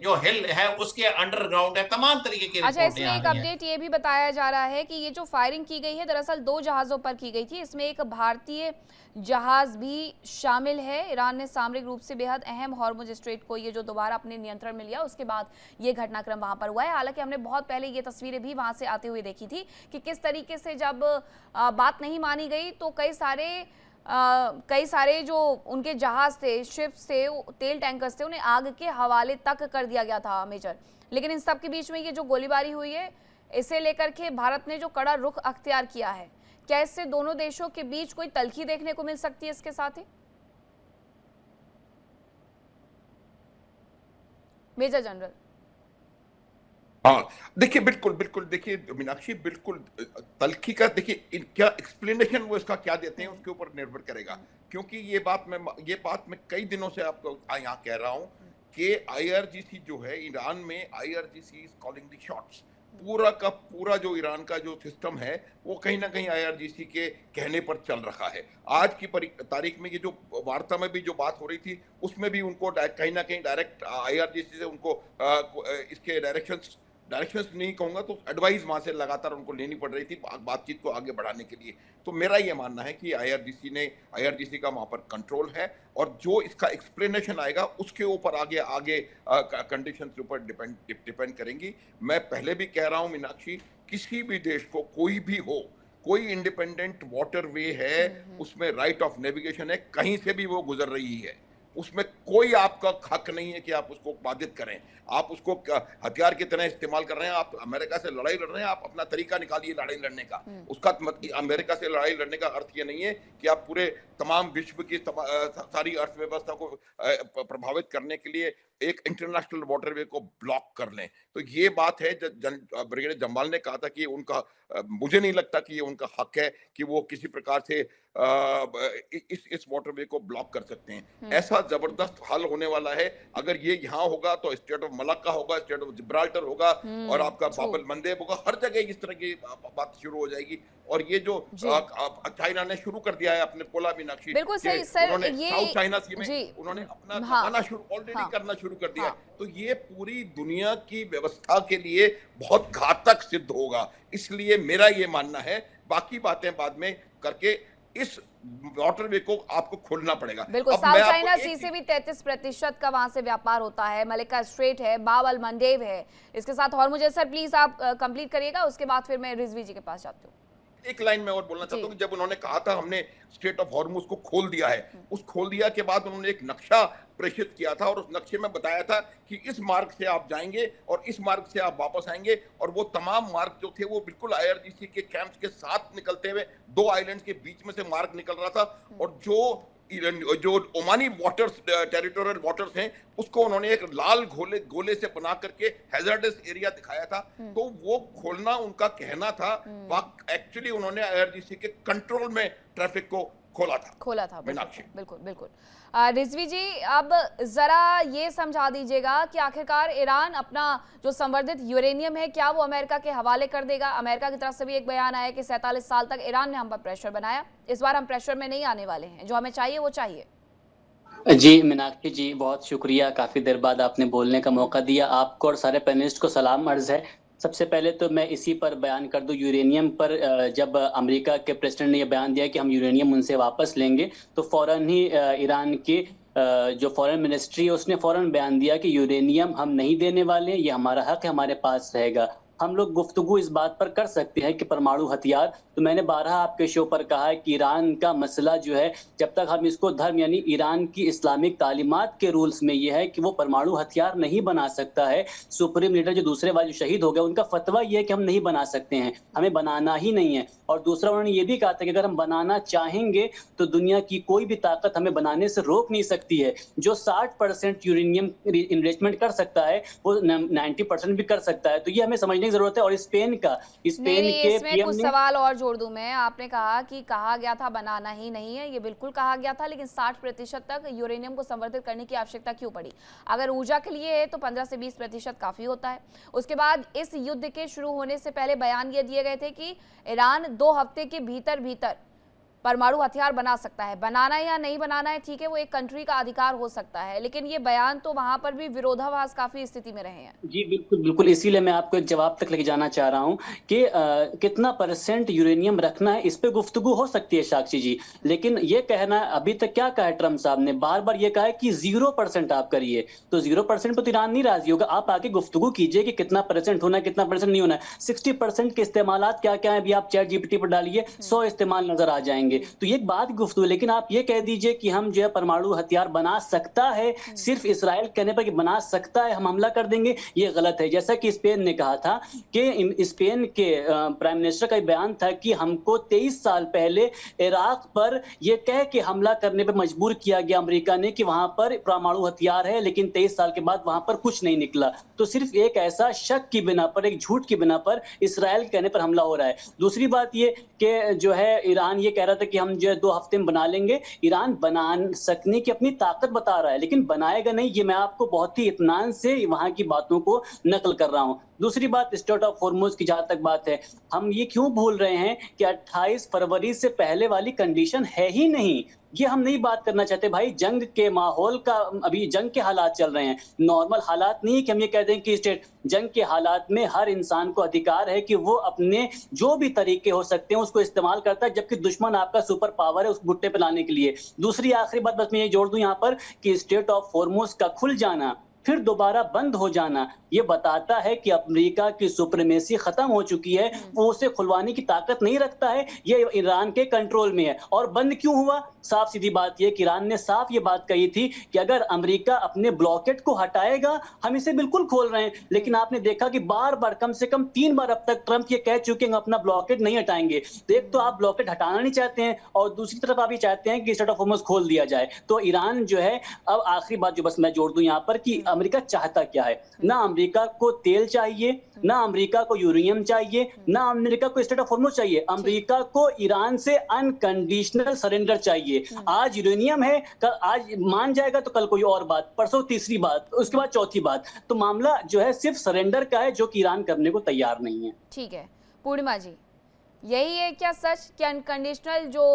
जो हिल है उसके अंडरग्राउंड है, तमाम तरीके की अच्छा, रिपोर्टें इसमें आ एक रही हैं। अपडेट ये भी बताया जा रहा है कि ये जो फायरिंग की गई है दरअसल 2 जहाज़ों पर की गई थी। इसमें एक भारतीय जहाज भी शामिल है। ईरान ने सामरिक रूप से बेहद अहम हॉर्मुज स्ट्रेट को ये जो दोबारा अपने नियंत्रण में लिया, उसके बाद ये घटनाक्रम वहां पर हुआ है। हालांकि हमने बहुत पहले ये तस्वीरें भी वहां से आते हुए देखी थी कि किस तरीके से जब बात नहीं मानी गई तो कई सारे जो उनके जहाज थे, शिप्स थे, तेल टैंकर्स थे, उन्हें आग के हवाले तक कर दिया गया था मेजर। लेकिन इन सब के बीच में ये जो गोलीबारी हुई है, इसे लेकर के भारत ने जो कड़ा रुख अख्तियार किया है, क्या इससे दोनों देशों के बीच कोई तल्खी देखने को मिल सकती है इसके साथ ही? Major general. हाँ, देखिए, बिल्कुल बिल्कुल, देखिए मीनाक्षी, बिल्कुल तल्खी का, देखिए क्या एक्सप्लेनेशन वो इसका क्या देते हैं उसके ऊपर निर्भर करेगा। क्योंकि ये बात मैं कई दिनों से आपको यहाँ कह रहा हूँ कि आईआरजीसी जो है, ईरान में IRGC is calling the shots. पूरा का पूरा जो ईरान का जो सिस्टम है वो कहीं ना कहीं आईआरजीसी के कहने पर चल रहा है। आज की तारीख में ये जो वार्ता में भी जो बात हो रही थी, उसमें भी उनको कहीं ना कहीं डायरेक्ट आईआरजीसी से उनको इसके डायरेक्शंस नहीं कहूंगा, तो एडवाइस वहां से लगातार उनको लेनी पड़ रही थी बातचीत को आगे बढ़ाने के लिए। तो मेरा ये मानना है कि आईआरजीसी का वहां पर कंट्रोल है, और जो इसका एक्सप्लेनेशन आएगा उसके ऊपर आगे कंडीशंस के ऊपर डिपेंड करेंगी। मैं पहले भी कह रहा हूं मीनाक्षी, किसी भी देश को, कोई भी हो, कोई इंडिपेंडेंट वाटरवे है, उसमें राइट ऑफ नेविगेशन है, कहीं से भी वो गुजर रही है, उसमें कोई आपका हक नहीं है कि आप उसको बाधित करें। आप उसको हथियार की तरह इस्तेमाल कर रहे हैं, आप अमेरिका से लड़ाई लड़ रहे हैं, आप अपना तरीका निकालिए लड़ाई लड़ने का। उसका अमेरिका से लड़ाई लड़ने का अर्थ ये नहीं है कि आप पूरे तमाम विश्व की सारी अर्थव्यवस्था को प्रभावित करने के लिए एक इंटरनेशनल वाटरवे को ब्लॉक कर लें। तो ये बात है, ब्रिगेडियर जम्वाल ने कहा था कि उनका, मुझे नहीं लगता कि ये उनका हक है कि वो किसी प्रकार से इस वाटरवे को ब्लॉक कर सकते हैं। ऐसा जबरदस्त हल होने वाला है। अगर ये यहाँ होगा तो स्टेट ऑफ मलाक्का होगा, स्टेट ऑफ जिब्राल्टर होगा और आपका बाब अल मंदेब होगा। हर जगह इस तरह की बात शुरू हो जाएगी। और ये जो चाइना ने शुरू कर दिया है अपने पोला मीनाक्षी, बिल्कुल सही सर, उन्होंने ये साउथ चाइना सी में उन्होंने अपना लगाना शुरू ऑलरेडी करना शुरू कर दिया है। तो ये पूरी दुनिया की व्यवस्था के लिए बहुत घातक सिद्ध होगा। इसलिए मेरा ये मानना है, बाकी बातें बाद में करके इस वाटरवे को आपको खोलना पड़ेगा। बिल्कुल, साउथ चाइना सी से भी 33% का वहां से व्यापार होता है। मलाक्का स्ट्रेट है, बाब अल मंदेब है, इसके साथ हॉर्मुज। सर प्लीज आप कंप्लीट करिएगा, उसके बाद फिर मैं रिजवी जी के पास जाती हूँ। एक लाइन में और बोलना चाहता हूँ कि जब उन्होंने कहा था हमने स्टेट ऑफ हॉर्मुज को खोल दिया है, उस खोल दिया के बाद उन्होंने एक नक्शा प्रेषित किया था और उस नक्शे में बताया था कि इस मार्ग से आप जाएंगे और इस मार्ग से आप वापस आएंगे। और वो तमाम मार्ग जो थे वो बिल्कुल IRGC के कैंप्स के साथ निकलते हुए 2 आइलैंड्स के बीच में से मार्ग निकल रहा था। और जो ओमानी वाटर्स, टेरिटोरियल वाटर्स हैं, उसको उन्होंने एक लाल गोले से बना करके हैजर्डस एरिया दिखाया था। तो वो खोलना उनका कहना था, एक्चुअली उन्होंने IRGC के कंट्रोल में ट्रैफिक को खोला था। बिल्कुल बिल्कुल। रिजवी जी, अब जरा ये समझा दीजिएगा कि आखिरकार ईरान अपना जो संवर्धित यूरेनियम है क्या वो अमेरिका के हवाले कर देगा? अमेरिका की तरफ से भी एक बयान आया कि 47 साल तक ईरान ने हम पर प्रेशर बनाया, इस बार हम प्रेशर में नहीं आने वाले हैं, जो हमें चाहिए वो चाहिए। जी मीनाक्षी जी, बहुत शुक्रिया, काफी देर बाद आपने बोलने का मौका दिया। आपको और सारे पैनलिस्ट को सलाम अर्ज है। सबसे पहले तो मैं इसी पर बयान कर दूं, यूरेनियम पर जब अमेरिका के प्रेसिडेंट ने यह बयान दिया कि हम यूरेनियम उनसे वापस लेंगे, तो फौरन ही ईरान की जो फॉरेन मिनिस्ट्री है उसने फौरन बयान दिया कि यूरेनियम हम नहीं देने वाले, ये हमारा हक है, हमारे पास रहेगा। हम लोग गुफ्तगू इस बात पर कर सकते हैं कि परमाणु हथियार, तो मैंने 12 आपके शो पर कहा है कि ईरान का मसला जो है, जब तक हम इसको धर्म यानी ईरान की इस्लामिक तालीमात के रूल्स में यह है कि वो परमाणु हथियार नहीं बना सकता है। सुप्रीम लीडर जो दूसरे वाले शहीद हो गए, उनका फतवा यह है कि हम नहीं बना सकते हैं, हमें बनाना ही नहीं है। और दूसरा उन्होंने ये भी कहा था कि अगर हम बनाना चाहेंगे तो दुनिया की कोई भी ताकत हमें बनाने से रोक नहीं सकती है। जो 60% यूरेनियम इन्वेस्टमेंट कर सकता है वो 90% भी कर सकता है। तो ये हमें समझने की जरूरत है। और स्पेन के इसमें कुछ सवाल और जोड़ दूं मैं। आपने कहा कि कहा गया था बनाना ही नहीं है, ये बिल्कुल कहा गया था, लेकिन 60% तक यूरेनियम को संवर्धित करने की आवश्यकता क्यों पड़ी? अगर ऊर्जा के लिए है तो 15 से 20% काफी होता है। उसके बाद इस युद्ध के शुरू होने से पहले बयान ये दिए गए थे कि ईरान 2 हफ्ते के भीतर परमाणु हथियार बना सकता है। बनाना या नहीं बनाना है ठीक है, वो एक कंट्री का अधिकार हो सकता है, लेकिन ये बयान तो वहां पर भी विरोधाभास काफी स्थिति में रहे हैं। जी बिल्कुल बिल्कुल, इसीलिए मैं आपको एक जवाब तक लेके जाना चाह रहा हूं कि कितना % यूरेनियम रखना है, इस पे गुफ्तगू हो सकती है साक्षी जी। लेकिन ये कहना, अभी तक क्या कहा है ट्रम्प साहब ने, बार बार ये कहा है कि 0% आप करिए, तो 0% पर तो ईरान नहीं राजी होगा। आप आके गुफ्तगू कीजिए कि कितना % होना है, कितना % नहीं होना है। 60% के इस्तेमालात क्या क्या है, अभी आप चैट जीपीटी पर डालिए, 100 इस्तेमाल नजर आ जाएंगे। तो ये एक बात गुफ्तगू, लेकिन आप ये कह दीजिए कि हम जो है परमाणु हथियार बना सकता है, सिर्फ इजराइल कहने पर कि बना सकता है, हम हमला कर देंगे, ये गलत है। जैसा कि स्पेन ने कहा था कि स्पेन के प्राइम मिनिस्टर का बयान था कि हमको 23 साल पहले इराक पर यह कह के हमला करने पर मजबूर किया गया अमेरिका ने कि वहां पर परमाणु हथियार है, लेकिन 23 साल के बाद वहां पर कुछ नहीं निकला। तो सिर्फ एक ऐसा शक की बिना पर, एक झूठ की बिना पर इसराइल कहने पर हमला हो रहा है। दूसरी बात ये कि जो है ईरान ये कह रहा था कि हम जो है 2 हफ्ते में बना लेंगे। ईरान बना सकने की अपनी ताकत बता रहा है, लेकिन बनाएगा नहीं। ये मैं आपको बहुत ही इत्मीनान से वहां की बातों को नकल कर रहा हूं। दूसरी बात, स्टेट ऑफ हॉर्मुज की जहां तक बात है, हम ये क्यों भूल रहे हैं कि 28 फरवरी से पहले वाली कंडीशन है ही नहीं। ये हम नहीं बात करना चाहते भाई। जंग के माहौल का, अभी जंग के हालात चल रहे हैं, नॉर्मल हालात नहीं कि हम ये कह दें कि स्टेट, जंग के हालात में हर इंसान को अधिकार है कि वो अपने जो भी तरीके हो सकते हैं उसको इस्तेमाल करता है, जबकि दुश्मन आपका सुपर पावर है उस बुट्टे पे लाने के लिए। दूसरी आखिरी बात बस मैं ये जोड़ दूं यहाँ पर कि स्टेट ऑफ हॉर्मुज का खुल जाना फिर दोबारा बंद हो जाना, ये बताता है कि अमेरिका की सुप्रीमेसी खत्म हो चुकी है, वो उसे खुलवाने की ताकत नहीं रखता है, ये ईरान के कंट्रोल में है। और बंद क्यों हुआ? साफ सीधी बात ये कि ईरान ने साफ ये बात कही थी कि अगर अमेरिका अपने ब्लॉकेट को हटाएगा हम इसे बिल्कुल खोल रहे हैं। लेकिन आपने देखा कि बार बार, कम से कम 3 बार अब तक ट्रंप ये कह चुके हैं अपना ब्लॉकेट नहीं हटाएंगे। तो एक तो आप ब्लॉकेट हटाना नहीं चाहते हैं और दूसरी तरफ आप ये चाहते हैं कि स्टेट ऑफ हॉर्मुज खोल दिया जाए। तो ईरान जो है, अब आखिरी बात जो बस मैं जोड़ दूं यहाँ पर कि अमेरिका चाहता क्या है। ना अमेरिका को तेल चाहिए, ना अमेरिका को यूरेनियम चाहिए, ना अमेरिका को स्ट्रेट ऑफ हॉर्मुज़ चाहिए। अमेरिका को ईरान से अनकंडीशनल सरेंडर चाहिए। आज यूरेनियम है, आज मान जाएगा तो कल कोई और बात, परसों तीसरी बात, उसके बाद चौथी बात। तो मामला जो है सिर्फ सरेंडर का है, जो कि ईरान करने को तैयार नहीं है। ठीक है पूर्णिमा जी, यही है क्या सच कि अनकंडीशनल जो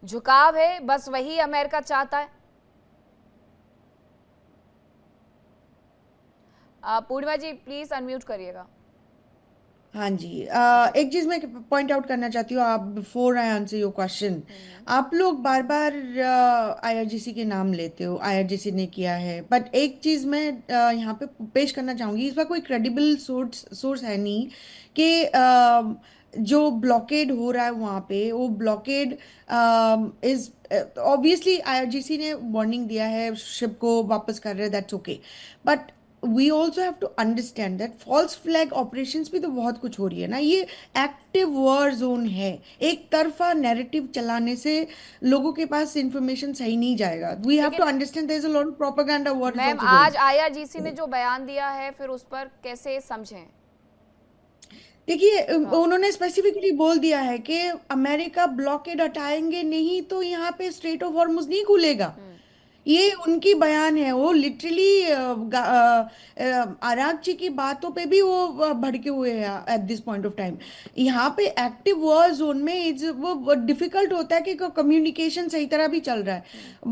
झुकाव है बस वही अमेरिका चाहता है? पूर्णिमा जी प्लीज अनम्यूट करिएगा। हाँ जी, एक चीज मैं पॉइंट आउट करना चाहती हूँ, आप before I answer your question, आप लोग बार बार आईआरजीसी के नाम लेते हो, आईआरजीसी ने किया है, बट एक चीज मैं यहाँ पे पेश करना चाहूंगी, इसका कोई क्रेडिबल सोर्स है नहीं कि जो ब्लॉकेड हो रहा है वहाँ पे, वो ब्लॉकेड इज ऑब्वियसली आईआरजीसी ने वार्निंग दिया है, शिप को वापस कर रहे हैं, that's okay, but we also have to understand that false flag operations भी तो बहुत कुछ हो रही है ना, ये एक्टिव वॉर जोन है, एक तरफा नैरेटिव चलाने से लोगों के पास इंफॉर्मेशन सही नहीं जाएगा, we have to understand there is a lot of propaganda war is ma'am also आज आईआरजीसी ने जो बयान दिया है फिर उस पर कैसे समझें? देखिए, उन्होंने स्पेसिफिकली बोल दिया है कि अमेरिका ब्लॉकेड हटाएंगे नहीं तो यहाँ पे स्ट्रेट ऑफ हॉर्मुज नहीं खुलेगा, ये उनकी बयान है, वो लिटरली आराघची की बातों पे भी वो भड़के हुए हैं at this point of time. यहाँ पे एक्टिव वॉर जोन में वो डिफिकल्ट होता है कि कम्युनिकेशन सही तरह भी चल रहा है।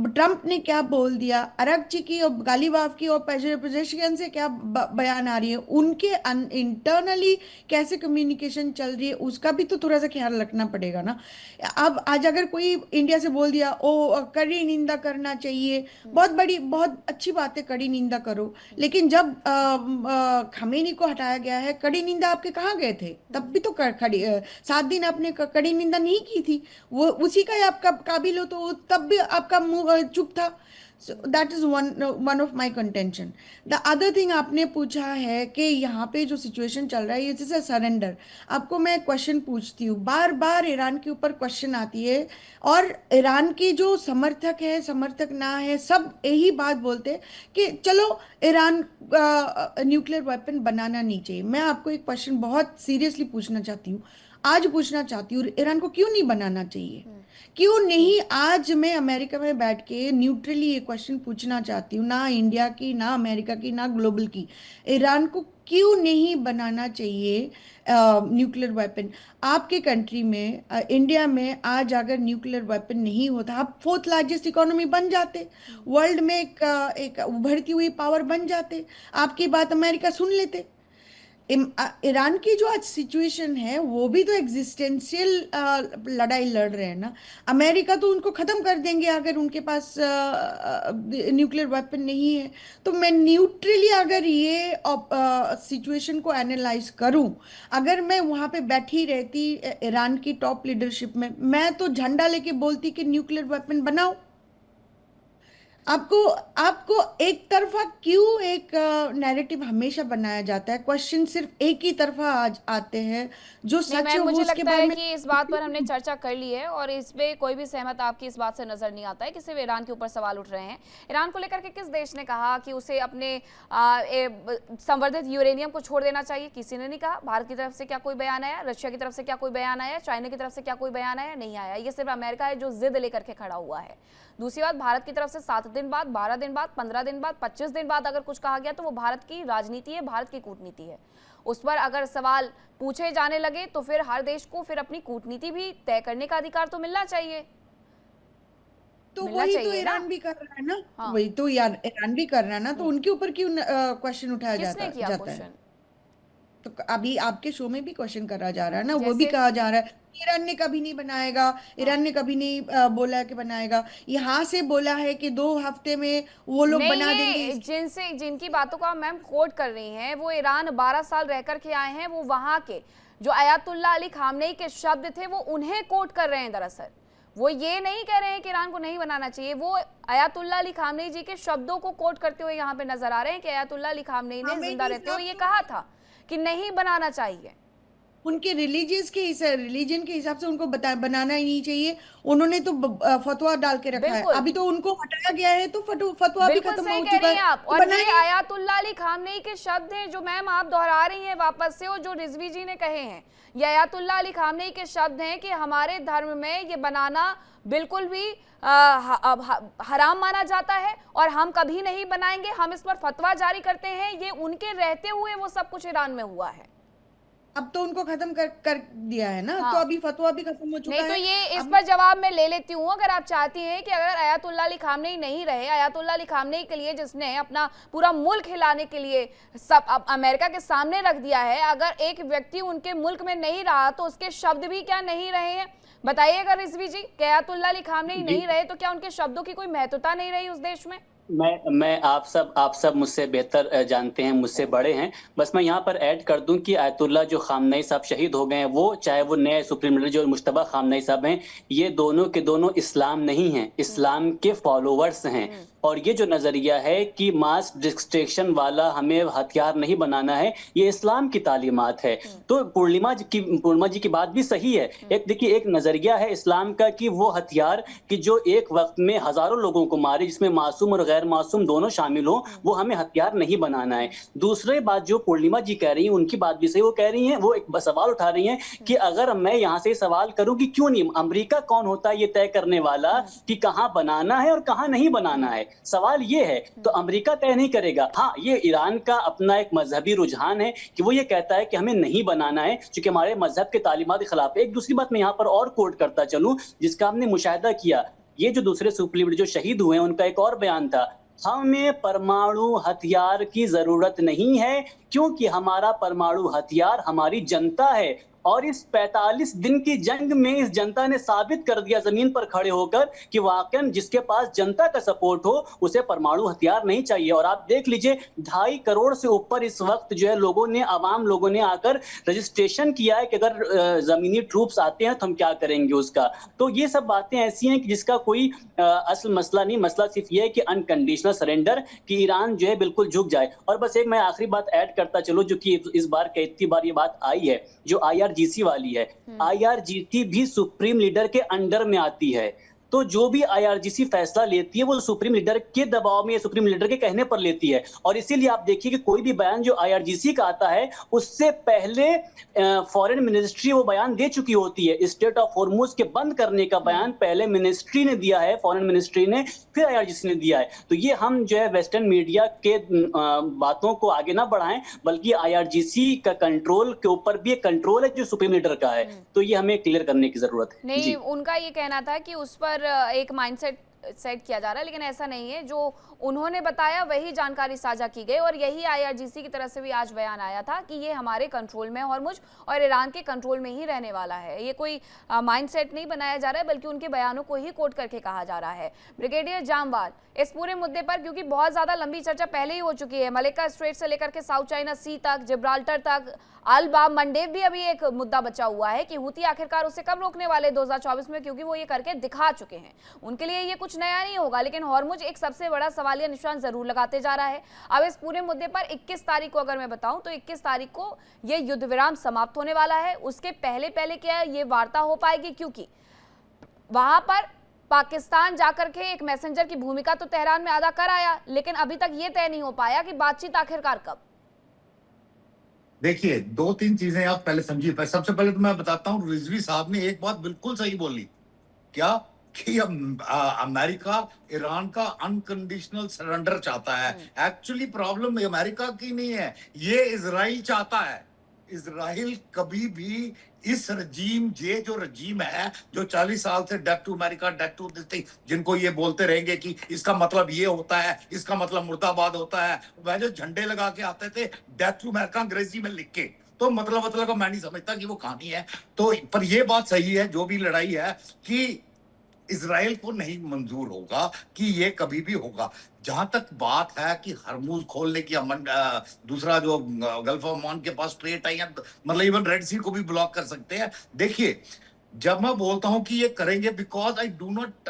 ट्रम्प ने क्या बोल दिया, आराघची की और गालीवाफ की और पेजेशियन से क्या बयान आ रही है, उनके इंटरनली कैसे कम्युनिकेशन चल रही है, उसका भी तो थोड़ा सा ख्याल रखना पड़ेगा ना। अब आज अगर कोई इंडिया से बोल दिया ओ कड़ी निंदा करना चाहिए, बहुत अच्छी बात है, कड़ी निंदा करो, लेकिन जब खमेनी को हटाया गया है, कड़ी निंदा आपके कहाँ गए थे? तब भी तो 7 दिन आपने कड़ी निंदा नहीं की थी, वो उसी का ही आपका काबिल हो, तो तब भी आपका मुंह चुप था। So that is one of my contention. The other thing आपने पूछा है कि यहाँ पे जो सिचुएशन चल रहा है, ये जैसे सरेंडर, आपको मैं क्वेश्चन पूछती हूँ, बार बार ईरान के ऊपर क्वेश्चन आती है, और ईरान की जो समर्थक है समर्थक ना है सब यही बात बोलते हैं कि चलो ईरान न्यूक्लियर वेपन बनाना नहीं चाहिए। मैं आपको एक क्वेश्चन बहुत सीरियसली पूछना चाहती हूँ, आज पूछना चाहती हूँ, ईरान को क्यों नहीं बनाना चाहिए? क्यों नहीं? आज मैं अमेरिका में बैठ के न्यूट्रली ये क्वेश्चन पूछना चाहती हूँ, ना इंडिया की, ना अमेरिका की, ना ग्लोबल की, ईरान को क्यों नहीं बनाना चाहिए न्यूक्लियर वेपन? आपके कंट्री में इंडिया में आज अगर न्यूक्लियर वेपन नहीं होता, आप 4th लार्जेस्ट इकोनॉमी बन जाते, वर्ल्ड में एक उभरती हुई पावर बन जाते, आपकी बात अमेरिका सुन लेते। ईरान की जो आज सिचुएशन है वो भी तो एग्जिस्टेंशियल लड़ाई लड़ रहे हैं ना, अमेरिका तो उनको ख़त्म कर देंगे अगर उनके पास न्यूक्लियर वेपन नहीं है। तो मैं न्यूट्रली अगर ये सिचुएशन को एनालाइज करूं, अगर मैं वहाँ पे बैठी रहती ईरान की टॉप लीडरशिप में, मैं तो झंडा लेके बोलती कि न्यूक्लियर वेपन बनाओ। आपको एक तरफा क्यों एक नैरेटिव हमेशा बनाया जाता है? क्वेश्चन सिर्फ एक ही तरफा आज आते हैं, जो सच है वो मुझे उसके लगता बारे है में कि इस बात पर हमने चर्चा कर ली है और इस पे कोई भी सहमत आपकी इस बात से नजर नहीं आता है कि सिर्फ ईरान के ऊपर सवाल उठ रहे हैं। ईरान को लेकर के किस देश ने कहा कि उसे अपने संवर्धित यूरेनियम को छोड़ देना चाहिए? किसी ने नहीं कहा। भारत की तरफ से क्या कोई बयान आया? रशिया की तरफ से क्या कोई बयान आया? चाइना की तरफ से क्या कोई बयान आया? नहीं आया। ये सिर्फ अमेरिका है जो जिद लेकर के खड़ा हुआ है। दूसरी बात, भारत की तरफ से 7 दिन बाद, 12 दिन बाद, 15 दिन बाद, 25 दिन बाद अगर कुछ कहा गया तो वो भारत की राजनीति है, भारत की कूटनीति है। उस पर अगर सवाल पूछे जाने लगे तो फिर हर देश को फिर अपनी कूटनीति भी तय करने का अधिकार तो मिलना चाहिए। तो वही तो ईरान भी कर रहा है ना। हाँ। वही तो यार ईरान भी कर रहा है ना, तो उनके ऊपर क्यों क्वेश्चन उठाया जाता है? तो अभी आपके शो में भी क्वेश्चन करा जा रहा है ना, वो भी कहा जा रहा है ईरान ने कभी नहीं बनाएगा, ईरान ने कभी नहीं बोला कि बनाएगा, यहाँ से बोला है कि 2 हफ्ते में वो लोग बना देंगे। जिनकी बातों को आप मैम कोट कर रही हैं, वो ईरान 12 साल रह करके आए हैं, वो वहां के जो अयातुल्ला अली खामनेई के शब्द थे वो उन्हें कोट कर रहे हैं। दरअसल वो ये नहीं कह रहे हैं कि ईरान को नहीं बनाना चाहिए, वो अयातुल्ला अली खामनेई जी के शब्दों को कोट करते हुए यहाँ पे नजर आ रहे हैं कि अयातुल्ला अली खामनेई ने जिंदा रहते हुए ये कहा था कि नहीं बनाना चाहिए। उनके रिलीजन के हिसाब से उनको बनाना ही नहीं चाहिए। उन्होंने तो फतवा डाल के रखा है, बिल्कुल। अभी तो उनको हटाया गया है, तो फतवा भी बिल्कुल खत्म सही हो कह चुका रही हैं है, आप। तो और ये बनाइए। आयतुल्लाह अली खामनेई के शब्द हैं जो मैम आप दोहरा रही हैं वापस से, और जो रिजवी जी ने कहे हैं, ये आयतुल्लाह अली खामनेई के शब्द हैं कि हमारे धर्म में ये बनाना बिल्कुल भी हराम माना जाता है और हम कभी नहीं बनाएंगे, हम इस पर फतवा जारी करते हैं। ये उनके रहते हुए वो सब कुछ ईरान में हुआ है। अब तो उनको खत्म कर दिया है ना, हाँ। तो अभी फतवा भी खत्म हो चुका नहीं तो है। ये इस अब पर जवाब मैं ले लेती हूँ, अगर आप चाहती हैं कि अगर आयतुल्लाह अली खामनेई नहीं रहे, आयतुल्लाह अली खामनेई के लिए जिसने अपना पूरा मुल्क हिलाने के लिए सब अमेरिका के सामने रख दिया है, अगर एक व्यक्ति उनके मुल्क में नहीं रहा तो उसके शब्द भी क्या नहीं रहे हैं? बताइए अगर रिजवी जी, कि आयतुल्लाह अली खामनेई नहीं रहे तो क्या उनके शब्दों की कोई महत्वता नहीं रही उस देश में? मैं आप सब मुझसे बेहतर जानते हैं, मुझसे बड़े हैं। बस मैं यहाँ पर ऐड कर दूं कि आयतुल्लाह जो खामनेई साहब शहीद हो गए हैं, वो चाहे वो नए सुप्रीम लीडर जो मुश्तबा खामनेई साहब हैं, ये दोनों के दोनों इस्लाम नहीं हैं, इस्लाम के फॉलोवर्स हैं। और ये जो नजरिया है कि मास डिस्ट्रक्शन वाला हमें हथियार नहीं बनाना है, ये इस्लाम की तालीमात है। तो पूर्णिमा जी की बात भी सही है। एक देखिए, एक नजरिया है इस्लाम का कि वो हथियार कि जो एक वक्त में हजारों लोगों को मारे, जिसमें मासूम और गैर मासूम दोनों शामिल हो, वो हमें हथियार नहीं बनाना है। दूसरी बात जो पूर्णिमा जी कह रही हैं, उनकी बात भी सही, वो कह रही हैं, वो एक सवाल उठा रही हैं कि अगर मैं यहाँ से सवाल करूं कि क्यों नहीं, अमेरिका कौन होता है ये तय करने वाला कि कहाँ बनाना है और कहाँ नहीं बनाना है? सवाल ये है, तो अमेरिका तय नहीं करेगा। हाँ, ये ईरान का अपना एक मजहबी रुझान है कि वो ये कहता है कि हमें नहीं बनाना है क्योंकि हमारे मजहब के तालीमात के खिलाफ है। एक दूसरी बात मैं यहाँ पर और कोट करता चलूं, जिसका हमने मुशाहिदा किया, ये जो दूसरे सुप्रीम लीडर जो शहीद हुए हैं, उनका एक और बयान था, हमें परमाणु हथियार की जरूरत नहीं है क्योंकि हमारा परमाणु हथियार हमारी जनता है। और इस 45 दिन की जंग में इस जनता ने साबित कर दिया जमीन पर खड़े होकर कि वाकई जिसके पास जनता का सपोर्ट हो उसे परमाणु हथियार नहीं चाहिए। और आप देख लीजिए, 2.5 करोड़ से ऊपर इस वक्त जो है आवाम लोगों ने आकर रजिस्ट्रेशन किया है कि अगर जमीनी ट्रूप्स आते हैं तो हम क्या करेंगे उसका। तो ये सब बातें ऐसी हैं कि जिसका कोई असल मसला नहीं, मसला सिर्फ ये है कि अनकंडीशनल सरेंडर, कि ईरान जो है बिल्कुल झुक जाए। और बस एक मैं आखिरी बात ऐड करता चलो, जो कि इस बार कितनी बार ये बात आई है, जो IRGC वाली है। IRGC भी सुप्रीम लीडर के अंडर में आती है, तो जो भी IRGC फैसला लेती है वो सुप्रीम लीडर के दबाव में, सुप्रीम लीडर के कहने पर लेती है। और इसीलिए आप देखिए कि कोई भी बयान जो IRGC का आता है, उससे पहले फॉरेन मिनिस्ट्री वो बयान दे चुकी होती है। स्टेट ऑफ हॉर्मुज के बंद करने का बयान पहले मिनिस्ट्री ने दिया है, फॉरेन मिनिस्ट्री ने, फिर IRGC ने दिया है। तो ये हम जो है वेस्टर्न मीडिया के बातों को आगे ना बढ़ाएं, बल्कि IRGC का कंट्रोल के ऊपर भी एक कंट्रोल है जो सुप्रीम लीडर का है। तो ये हमें क्लियर करने की जरूरत है। नहीं, उनका ये कहना था कि उस पर एक माइंडसेट सेट किया जा रहा है, लेकिन ऐसा नहीं है। जो उन्होंने बताया वही जानकारी साझा की गई, और यही IRGC की तरफ से भी आज बयान आया था कि ये हमारे कंट्रोल में हॉर्मुज और ईरान के कंट्रोल में ही रहने वाला है। ये कोई माइंडसेट नहीं बनाया जा रहा है, बल्कि उनके बयानों को ही कोट करके कहा जा रहा है। ब्रिगेडियर जामवाल, इस पूरे मुद्दे पर क्योंकि बहुत ज्यादा लंबी चर्चा पहले ही हो चुकी है, मलेक्का स्ट्रेट से लेकर के साउथ चाइना सी तक, जिब्राल्टर तक, अल-बाब मंडेब भी अभी एक मुद्दा बचा हुआ है कि हुती आखिरकार उसे कब रोकने वाले 2024 में, क्योंकि वो ये करके दिखा चुके हैं। उनके लिए ये कुछ नया नहीं होगा, लेकिन हॉर्मुज एक सबसे बड़ा सवालिया निशान जरूर लगाते जा रहा है। अब इस पूरे मुद्दे पर 21 तारीख को अगर मैं बताऊं तो 21 तारीख को ये युद्ध विराम समाप्त होने वाला है। उसके पहले क्या ये वार्ता हो पाएगी, क्योंकि वहां पर पाकिस्तान जाकर के एक मैसेंजर की भूमिका तो तेहरान में अदा कर आया, लेकिन अभी तक ये तय नहीं हो पाया कि बातचीत आखिरकार कब। देखिए, 2-3 चीजें आप पहले समझिए। सबसे पहले तो मैं बताता हूँ, रिजवी साहब ने एक बात बिल्कुल सही बोली, क्या कि अमेरिका ईरान का अनकंडीशनल सरेंडर चाहता है। एक्चुअली प्रॉब्लम अमेरिका की नहीं है, ये इजराइल चाहता है। इजराइल कभी भी इस रजीम, ये जो रजीम है जो 40 साल से death to America, death to this thing, जिनको ये बोलते रहेंगे कि इसका मतलब ये होता है, इसका मतलब मुर्दाबाद होता है, वह जो झंडे लगा के आते थे डेथ टू अमेरिका अंग्रेजी में लिख के, तो मतलब का मैं नहीं समझता कि वो कहानी है। तो पर ये बात सही है, जो भी लड़ाई है, कि इजराइल को नहीं मंजूर होगा कि ये कभी भी होगा। जहां तक बात है कि हरमुज खोलने की, दूसरा जो गल्फ ऑफ ओमान के पास स्ट्रेट है, मतलब इवन रेड सी को भी ब्लॉक कर सकते हैं। देखिए, जब मैं बोलता हूं कि ये करेंगे, because I do not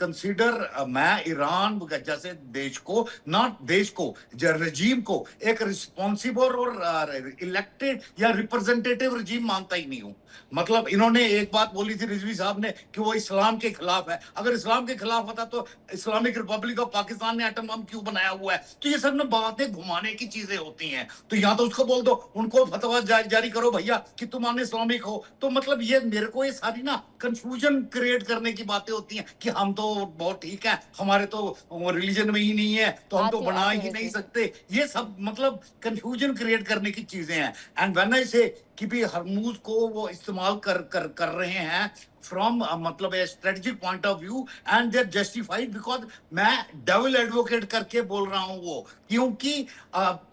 consider मैं ईरान जैसे देश को, नॉट देश को, रजीम को एक रिस्पॉन्सिबल और इलेक्टेड या रिप्रेजेंटेटिव रजीम मानता ही नहीं हूं। मतलब इन्होंने एक बात बोली थी रिजवी साहब ने कि वो इस्लाम के खिलाफ है। अगर इस्लाम के खिलाफ होता तो इस्लामिक रिपब्लिक ऑफ पाकिस्तान ने एटम बम क्यों बनाया हुआ है? तो ये सब ना बातें घुमाने की चीजें होती हैं। तो या तो उसको बोल दो, उनको फतवा जारी करो भैया कि तुम अन इस्लामिक हो। तो मतलब ये मेरे को ये सारी ना कंफ्यूजन क्रिएट करने की बातें होती हैं कि हम तो बहुत ठीक है, हमारे तो रिलीजन में ही नहीं है, तो हम तो बना ही नहीं सकते। ये सब मतलब कंफ्यूजन क्रिएट करने की चीजें हैं। एंड व्हेन आई से कि भी हरमुज को वो इस्तेमाल कर रहे हैं फ्रॉम मतलब a strategic point of view and they are justified, because मैं डेविल एडवोकेट करके बोल रहा हूं वो, क्योंकि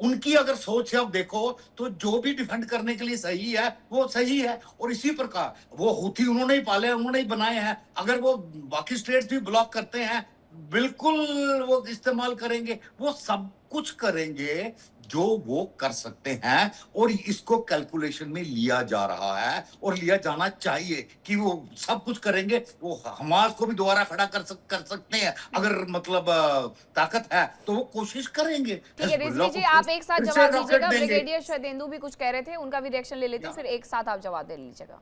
उनकी अगर सोच है, अब देखो तो जो भी डिफेंड करने के लिए सही है वो सही है। और इसी प्रकार वो हूथी उन्होंने ही पाले हैं, उन्होंने ही बनाए हैं। अगर वो बाकी स्टेट्स भी ब्लॉक करते हैं, बिल्कुल वो इस्तेमाल करेंगे, वो सब कुछ करेंगे जो वो कर सकते हैं। और इसको कैलकुलेशन में लिया जा रहा है और लिया जाना चाहिए कि वो सब कुछ करेंगे। वो हमास को भी दोबारा खड़ा कर सकते हैं, अगर मतलब ताकत है तो वो कोशिश करेंगे। ठीक है रिजवी जी, आप एक साथ जवाब दीजिएगा। ब्रिगेडियर शरदेंदु भी कुछ कह रहे थे, उनका भी रिएक्शन ले लेते हैं, फिर एक साथ आप जवाब दे लीजिएगा।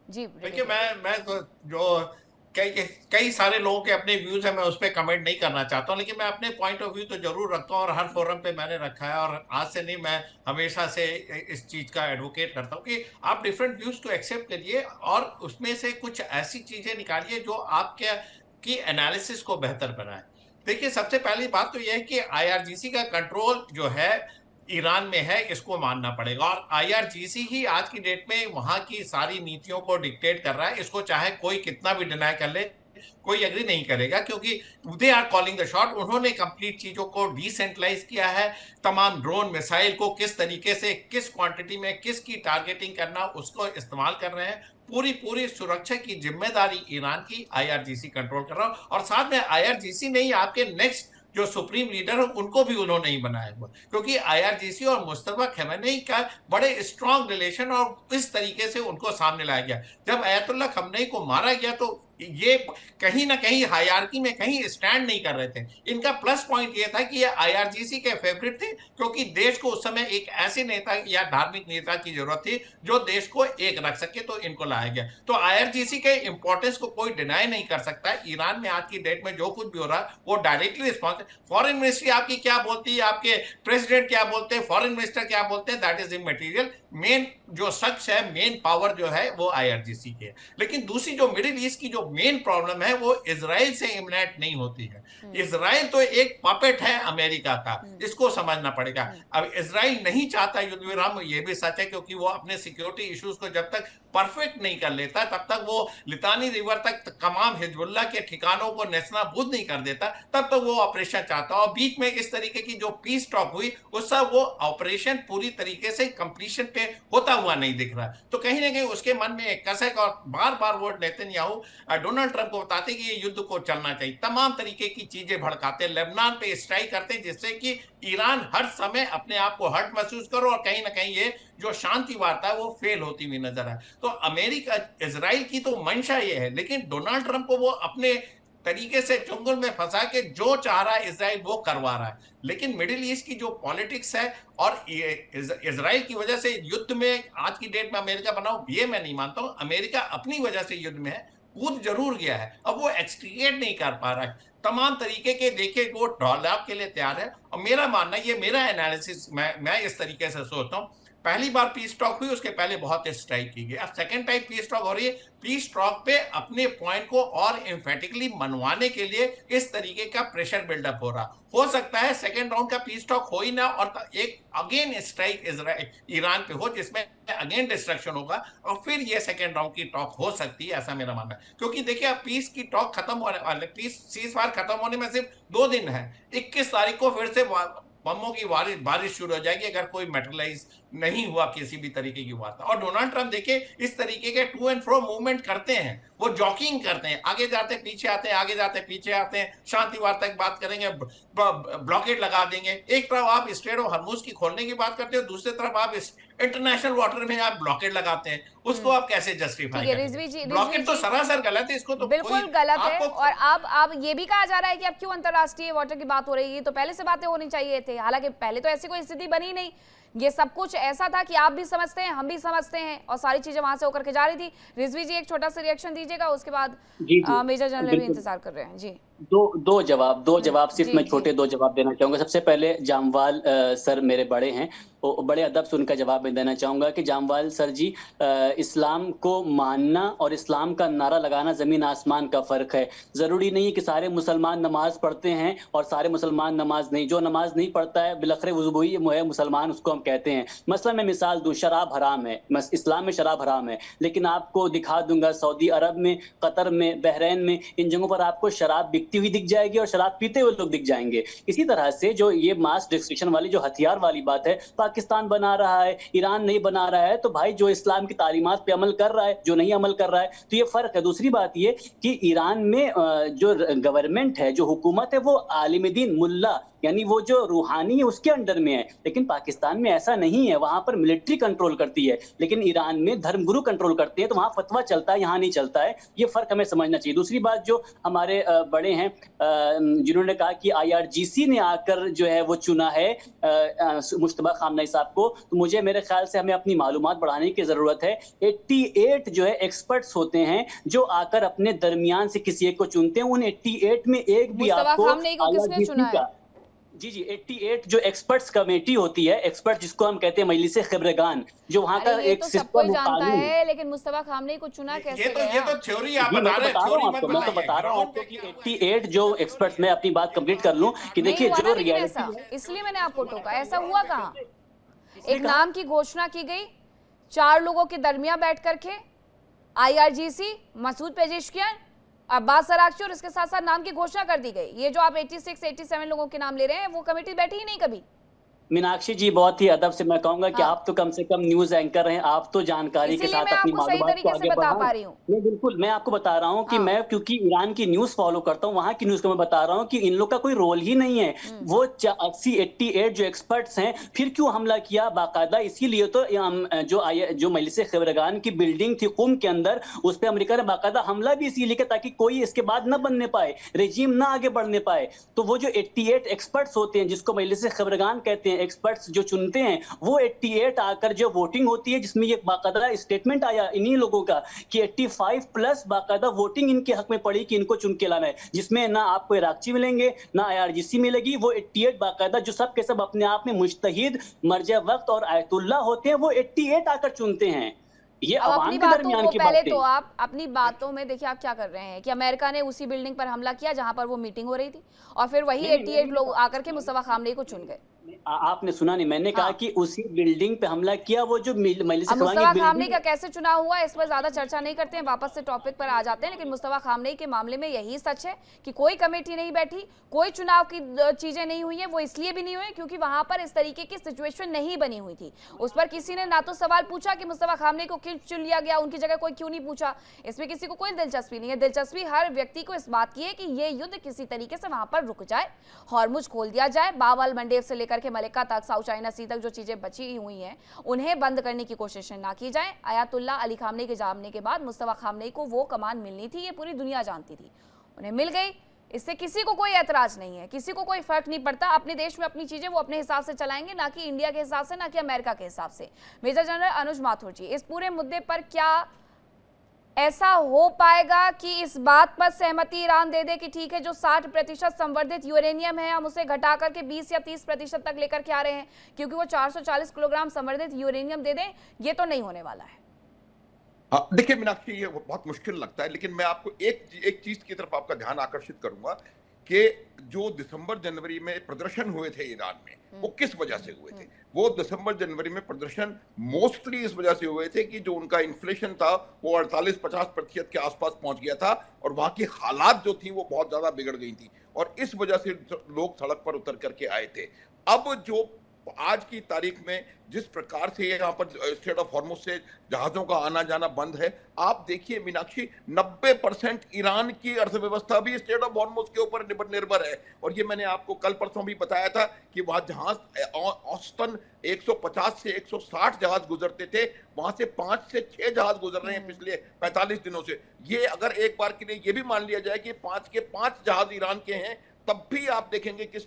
जी देखिए, मैं तो जो कई सारे लोगों के अपने व्यूज है, मैं उस पर कमेंट नहीं करना चाहता हूं, लेकिन मैं अपने पॉइंट ऑफ व्यू तो जरूर रखता हूं और हर फोरम पे मैंने रखा है। और आज से नहीं, मैं हमेशा से इस चीज का एडवोकेट करता हूं कि आप डिफरेंट व्यूज को एक्सेप्ट करिए और उसमें से कुछ ऐसी चीजें निकालिए जो आपके की एनालिसिस को बेहतर बनाए। देखिए, सबसे पहली बात तो यह है कि IRGC का कंट्रोल जो है ईरान में है, इसको मानना पड़ेगा। और IRGC ही आज की डेट में वहां की सारी नीतियों को डिक्टेट कर रहा है। इसको चाहे कोई कितना भी डिनाई कर ले, कोई एग्री नहीं करेगा, क्योंकि they are calling the shot. उन्होंने कंप्लीट चीजों को डिसेंट्रलाइज किया है। तमाम ड्रोन मिसाइल को किस तरीके से, किस क्वांटिटी में, किसकी टारगेटिंग करना, उसको इस्तेमाल कर रहे हैं। पूरी सुरक्षा की जिम्मेदारी ईरान की IRGC कंट्रोल कर रहा है। और साथ में IRGC नहीं, आपके नेक्स्ट जो सुप्रीम लीडर है उनको भी उन्होंने ही बनाया हुआ, क्योंकि IRGC और मुस्तफा खमेनी का बड़े स्ट्रांग रिलेशन और इस तरीके से उनको सामने लाया गया। जब अयतुल्लाह खमेनी को मारा गया तो ये कहीं ना कहीं हायरार्की में कहीं स्टैंड नहीं कर रहे थे। इनका प्लस पॉइंट ये था कि ये IRGC के फेवरेट थे, क्योंकि देश को उस समय एक ऐसे नेता या धार्मिक नेता की जरूरत थी जो देश को एक रख सके, तो इनको लाया गया। तो IRGC के इंपॉर्टेंस को कोई डिनाई नहीं कर सकता। ईरान में आज की डेट में जो कुछ भी हो रहा है वो डायरेक्टली रिस्पॉन्स। फॉरेन मिनिस्ट्री आपकी क्या बोलती है, आपके प्रेसिडेंट क्या बोलते हैं, फॉरेन मिनिस्टर क्या बोलते हैं, दैट इज इमटेरियल। मेन जो शख्स है, मेन पावर जो है वो IRGC की है। लेकिन दूसरी जो मिडिल ईस्ट की जो मेन प्रॉब्लम है वो इजराइल से इमनेट नहीं होती है। इजराइल तो एक पपेट है अमेरिका का, इसको समझना पड़ेगा। अब इजराइल नहीं चाहता युद्ध विराम, ये भी सच है, क्योंकि वो अपने सिक्योरिटी इश्यूज को जब तक परफेक्ट नहीं कर लेता तब तक वो लितानी रिवर तक तमाम हिजबुल्लाह के ठिकानों को नेस्तनाबूद नहीं कर देता, तब तक वो ऑपरेशन चाहता। और बीच में इस तरीके की जो पीस टॉक हुई उससे वो ऑपरेशन पूरी तरीके से कंप्लीशन पे होता हुआ नहीं दिख रहा। तो कहीं ना कहीं उसके मन में एक कसक, और बार बार वो नेतन्याहू डोनाल्ड ट्रंप को बताते कि ये युद्ध को चलना चाहिए, तमाम तरीके की चीजें भड़काते हैं, लेबनान पे स्ट्राइक करते हैं, जिससे कि ईरान हर समय अपने आप को हर्ट महसूस करो और कहीं ना कहीं ये जो शांति वार्ता है वो फेल होती हुई नजर आए। तो अमेरिका इजराइल की तो मंशा ये है, लेकिन डोनाल्ड ट्रंप को वो अपने तरीके से चुंगल में फंसा के जो चाह रहा है इजराइल वो करवा रहा है। लेकिन मिडिल ईस्ट की जो पॉलिटिक्स है और इजराइल की वजह से युद्ध में आज की डेट में अमेरिका बनाओ, ये मैं नहीं मानता हूं। अमेरिका अपनी वजह से युद्ध में है, कूद जरूर गया है, अब वो एक्सट्रीकेट नहीं कर पा रहा है। तमाम तरीके के देखिए वो ढॉलाव के लिए तैयार है। और मेरा मानना, ये मेरा एनालिसिस, मैं इस तरीके से सोचता हूँ। पहली बार पीस टॉक हुई, उसके पहले बहुत स्ट्राइक की गई। अब सेकंड टाइम पीस टॉक हो रही है, पीस टॉक पे अपने पॉइंट को और एम्फेटिकली मनवाने के लिए इस तरीके का प्रेशर बिल्डअप हो रहा। हो सकता है सेकंड राउंड का पीस टॉक हो ही ना और एक अगेन स्ट्राइक ईरान पे हो, जिसमें अगेन डिस्ट्रक्शन होगा, और फिर ये सेकंड राउंड की टॉक हो सकती है, ऐसा मेरा मानना है। क्योंकि देखिए, अब पीस की टॉक खत्म होने वाले, पीस सीज़फायर खत्म होने में सिर्फ 2 दिन है। 21 तारीख को फिर से बमों की बारिश शुरू हो जाएगी अगर कोई मेटरलाइज नहीं हुआ किसी भी तरीके की वार्ता। और डोनाल्ड ट्रंप देखिए इस तरीके के टू एंड फ्रो मूवमेंट करते हैं, वो जॉकिंग करते हैं, आगे जाते हैं पीछे आते हैं, आगे जाते हैं पीछे आते हैं, शांति वार्ता की बात करेंगे, ब्लॉकेट लगा देंगे। एक तरफ आप स्ट्रेट ऑफ हॉर्मुज की खोलने की बात करते हो, दूसरी तरफ आप इंटरनेशनल वाटर में आप ब्लॉकेड लगाते हैं, उसको आप कैसे जस्टिफाई ठीक है, करेंगे? रिजवी जी ब्लॉकेड तो सरासर गलत है, इसको तो बिल्कुल कोई गलत है। आपको और अब ये भी कहा जा रहा है कि अब क्यों अंतरराष्ट्रीय वाटर की बात हो रही है, तो पहले से बातें होनी चाहिए थे, हालांकि पहले तो ऐसी कोई स्थिति बनी नहीं। ये सब कुछ ऐसा था कि आप भी समझते हैं, हम भी समझते हैं, और सारी चीजें वहां से होकर के जा रही थी। रिजवी जी एक छोटा सा रिएक्शन दीजिएगा, उसके बाद मेजर जनरल भी इंतजार कर रहे हैं जी। दो जवाब सिर्फ जी, मैं छोटे दो जवाब देना चाहूंगा। सबसे पहले जामवाल सर मेरे बड़े हैं, वो बड़े अदब से उनका जवाब मैं देना चाहूंगा कि जामवाल सर जी, इस्लाम को मानना और इस्लाम का नारा लगाना जमीन आसमान का फर्क है। जरूरी नहीं कि सारे मुसलमान नमाज पढ़ते हैं और सारे मुसलमान नमाज नहीं, जो नमाज नहीं पढ़ता है बिलखरे वुज़ूई है मुसलमान, उसको हम कहते हैं। मसला मैं मिसाल दूं, शराब हराम है, इस्लाम में शराब हराम है, लेकिन आपको दिखा दूंगा सऊदी अरब में, कतर में, बहरीन में, इन जगहों पर आपको शराब बिकती हुई दिख जाएगी और शराब पीते हुए लोग दिख जाएंगे। इसी तरह से जो ये मास डिस्ट्रक्शन वाली जो हथियार वाली बात है, पाकिस्तान बना रहा है, ईरान नहीं बना रहा है, तो भाई जो इस्लाम की तालीमात पे अमल कर रहा है, जो नहीं अमल कर रहा है, तो ये फर्क है। दूसरी बात ये कि ईरान में जो गवर्नमेंट है, जो हुकूमत है, वो आलिम दीन मुल्ला यानी वो जो रूहानी है उसके अंडर में है, लेकिन पाकिस्तान में ऐसा नहीं है, वहां पर मिलिट्री कंट्रोल करती है, लेकिन ईरान में धर्मगुरु कंट्रोल करते हैं, तो वहां फतवा चलता है, यहाँ नहीं चलता है। ये फर्क हमें समझना चाहिए। दूसरी बात, जो हमारे बड़े हैं जिन्होंने कहा कि IRGC ने आकर जो है वो चुना है मुश्तबा खामनेई साहब को, तो मुझे मेरे ख्याल से हमें अपनी मालूमात बढ़ाने की जरूरत है। 88 जो है एक्सपर्ट्स होते हैं जो आकर अपने दरमियान से किसी एक को चुनते हैं, उन 88 में एक भी मुस्तफा आपको खामनेई को किसने चुना है? जी 88 जो एक्सपर्ट्स कमेटी होती है, एक्सपर्ट जिसको हम कहते हैं मजलिस खबरगान, जो वहां का अरे ये एक तो सब कोई सिस्टम जानता कानून है, लेकिन मुस्तफा खामनेई को चुना कैसे ये गया? तो थ्योरी आप जी, बता रहे हैं, थ्योरी मत मैं तो बताइए। बता रहा हूँ आपको कि 88 जो एक्सपर्ट्स, मैं अपनी बात कंप्लीट कर लूं कि नहीं देखिए हुआ ना, जो लेकिन रियलिटी ऐसा, इसलिए मैंने आपको टोका। ऐसा हुआ कहाँ? एक नाम की घोषणा की गई 4 लोगों के दरमियान बैठ करके, IRGC, Masoud Pezeshkian, Abbas Araghchi, और इसके साथ साथ नाम की घोषणा कर दी गई। ये जो आप 86, 87 लोगों के नाम ले रहे हैं, वो कमेटी बैठी ही नहीं कभी। मीनाक्षी जी, बहुत ही अदब से मैं कहूंगा कि हाँ। आप तो कम से कम न्यूज एंकर हैं, आप तो जानकारी के इसीलिए साथ मैं अपनी आपको सही मालूमात को तरीके से आगे बता बढ़ाएं। पा रही हूँ। नहीं, बिल्कुल मैं आपको बता रहा हूँ कि हाँ। मैं क्योंकि ईरान की न्यूज फॉलो करता हूँ, वहां की न्यूज को मैं बता रहा हूँ कि इन लोग का कोई रोल ही नहीं है। वो 88 जो एक्सपर्ट्स हैं, फिर क्यों हमला किया बाकायदा? इसीलिए तो जो मजलिस खबरगान की बिल्डिंग थी कुम के अंदर, उस पर अमेरिका ने बाकायदा हमला भी इसीलिए किया ताकि कोई इसके बाद न बनने पाए, रेजिम ना आगे बढ़ने पाए। तो वो जो 88 एक्सपर्ट्स होते हैं, जिसको मजलिस खबरगान कहते हैं, एक्सपर्ट्स जो चुनते हैं, वो 88 आकर जो वोटिंग होती है, जिसमें ये बाकायदा स्टेटमेंट आया इन्हीं लोगों का कि 85 प्लस बाकायदा वोटिंग इनके हक में पड़ी कि इनको चुन के लाना है, जिसमें ना आपको इराकची मिलेंगे ना IRGC मिलेगी। वो 88 बाकायदा जो सब के सब अपने आप में मुज्तहिद, मर्जे वक्त और आयतुल्लाह होते हैं, वो 88 आकर चुनते हैं। ये अब अवाम अपनी के बातों दरमियान को की पहले बातें। तो आप अपनी बातों में देखिए आप क्या कर रहे हैं कि अमेरिका ने उसी बिल्डिंग पर हमला किया जहां पर वो मीटिंग हो रही थी, और फिर वही 88 लोग आकर के मुस्तफा खामनेई को चुन गए। आपने सुना नहीं, मैंने कहा कि उसी बिल्डिंग पे हमला किया, वो जो मजलिस अब खबरगान मुस्तफा की खामनेई बिल्डिंग। का कैसे चुनाव हुआ इस पर ज्यादा चर्चा नहीं करते हैं, वापस से टॉपिक पर आ जाते हैं। लेकिन मुस्तफा खामनेई के मामले में यही सच है कि कोई कमेटी नहीं बैठी, कोई चुनाव की चीजें नहीं हुई है। वो इसलिए भी नहीं हुई क्योंकि वहां पर इस तरीके की सिचुएशन नहीं बनी हुई थी। उस पर किसी ने ना तो सवाल पूछा कि मुस्तफा खामनेई को क्यों चुन लिया गया, उनकी जगह कोई क्यों नहीं पूछा, इसमें किसी को कोई दिलचस्पी नहीं है। दिलचस्पी हर व्यक्ति को इस बात की है कि ये युद्ध किसी तरीके से वहां पर रुक जाए, हॉर्मुज खोल दिया जाए, बाब अल मंडेब से लेकर के मलिक्का तक, साउथ चाइना सी तक जो चीजें बची हुई हैं उन्हें बंद करने की कोशिश ना की जाए। आयतुल्लाह अली खामनेई के जाने के बाद मुस्तफा खामनेई को वो कमान मिलनी थी, ये पूरी दुनिया जानती थी, उन्हें मिल गई। इससे किसी को कोई ऐतराज नहीं है, किसी को कोई फर्क नहीं पड़ता। अपने देश में अपनी चीजें वो अपने हिसाब से चलाएंगे, ना कि इंडिया के हिसाब से, ना कि अमेरिका के हिसाब से। मेजर जनरल अनुज माथुर जी, इस पूरे मुद्दे पर क्या ऐसा हो पाएगा कि इस बात पर सहमति ईरान दे दे कि ठीक है जो 60% संवर्धित यूरेनियम है हम उसे घटा करके 20 या 30% तक लेकर के आ रहे हैं, क्योंकि वो 440 किलोग्राम संवर्धित यूरेनियम दे दें? ये तो नहीं होने वाला है। हाँ, देखिए मीनाक्षी, ये बहुत मुश्किल लगता है, लेकिन मैं आपको एक चीज की तरफ आपका ध्यान आकर्षित करूंगा कि जो दिसंबर जनवरी में प्रदर्शन हुए थे ईरान में, वो किस वजह से हुए थे? वो दिसंबर जनवरी में प्रदर्शन मोस्टली इस वजह से हुए थे कि जो उनका इन्फ्लेशन था वो 48-50% के आसपास पहुंच गया था, और वहां की हालात जो थी वो बहुत ज्यादा बिगड़ गई थी, और इस वजह से लोग सड़क पर उतर करके आए थे। अब जो आज की तारीख में जिस प्रकार से यहाँ पर स्ट्रेट ऑफ हॉर्मुज से जहाजों का आना जाना बंद है, आप देखिए मीनाक्षी 90% ईरान की अर्थव्यवस्था भी स्ट्रेट ऑफ हॉर्मुज के ऊपर निर्भर है। और ये मैंने आपको कल परसों भी बताया था कि वहां जहाज औसतन 150 से 160 जहाज गुजरते थे, वहां से 5 से 6 जहाज गुजर रहे हैं पिछले 45 दिनों से। ये अगर एक बार के लिए ये भी मान लिया जाए कि 5 के 5 जहाज ईरान के हैं, तब भी आप देखेंगे किस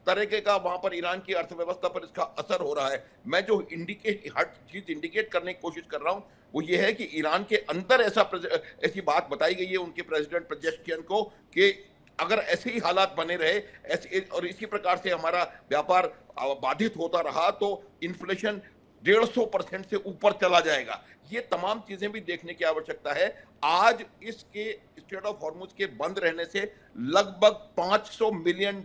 तरीके का वहां पर ईरान की अर्थव्यवस्था पर इसका असर हो रहा है। मैं जो हर चीज इंडिकेट करने की कोशिश कर रहा हूं वो ये है कि ईरान के अंदर ऐसी बात बताई गई है उनके प्रेसिडेंट पेजेश्कियान को कि अगर ऐसे ही हालात बने रहे ऐसे और इसी प्रकार से हमारा व्यापार बाधित होता रहा तो इन्फ्लेशन 150% से ऊपर चला जाएगा। ये तमाम चीजें भी देखने की आवश्यकता है। आज इसके स्ट्रेट ऑफ हॉर्मुज के बंद रहने से लगभग $500 मिलियन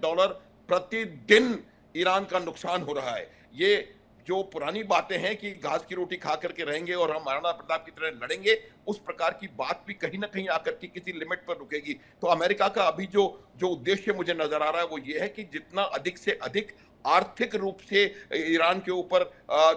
प्रतिदिन ईरान का नुकसान हो रहा है। ये जो पुरानी बातें हैं कि घास की रोटी खा करके रहेंगे और हम महाराणा प्रताप की तरह लड़ेंगे, उस प्रकार की बात भी कहीं ना कहीं आकर के किसी लिमिट पर रुकेगी। तो अमेरिका का अभी जो उद्देश्य मुझे नजर आ रहा है वो ये है कि जितना अधिक से अधिक आर्थिक रूप से ईरान के ऊपर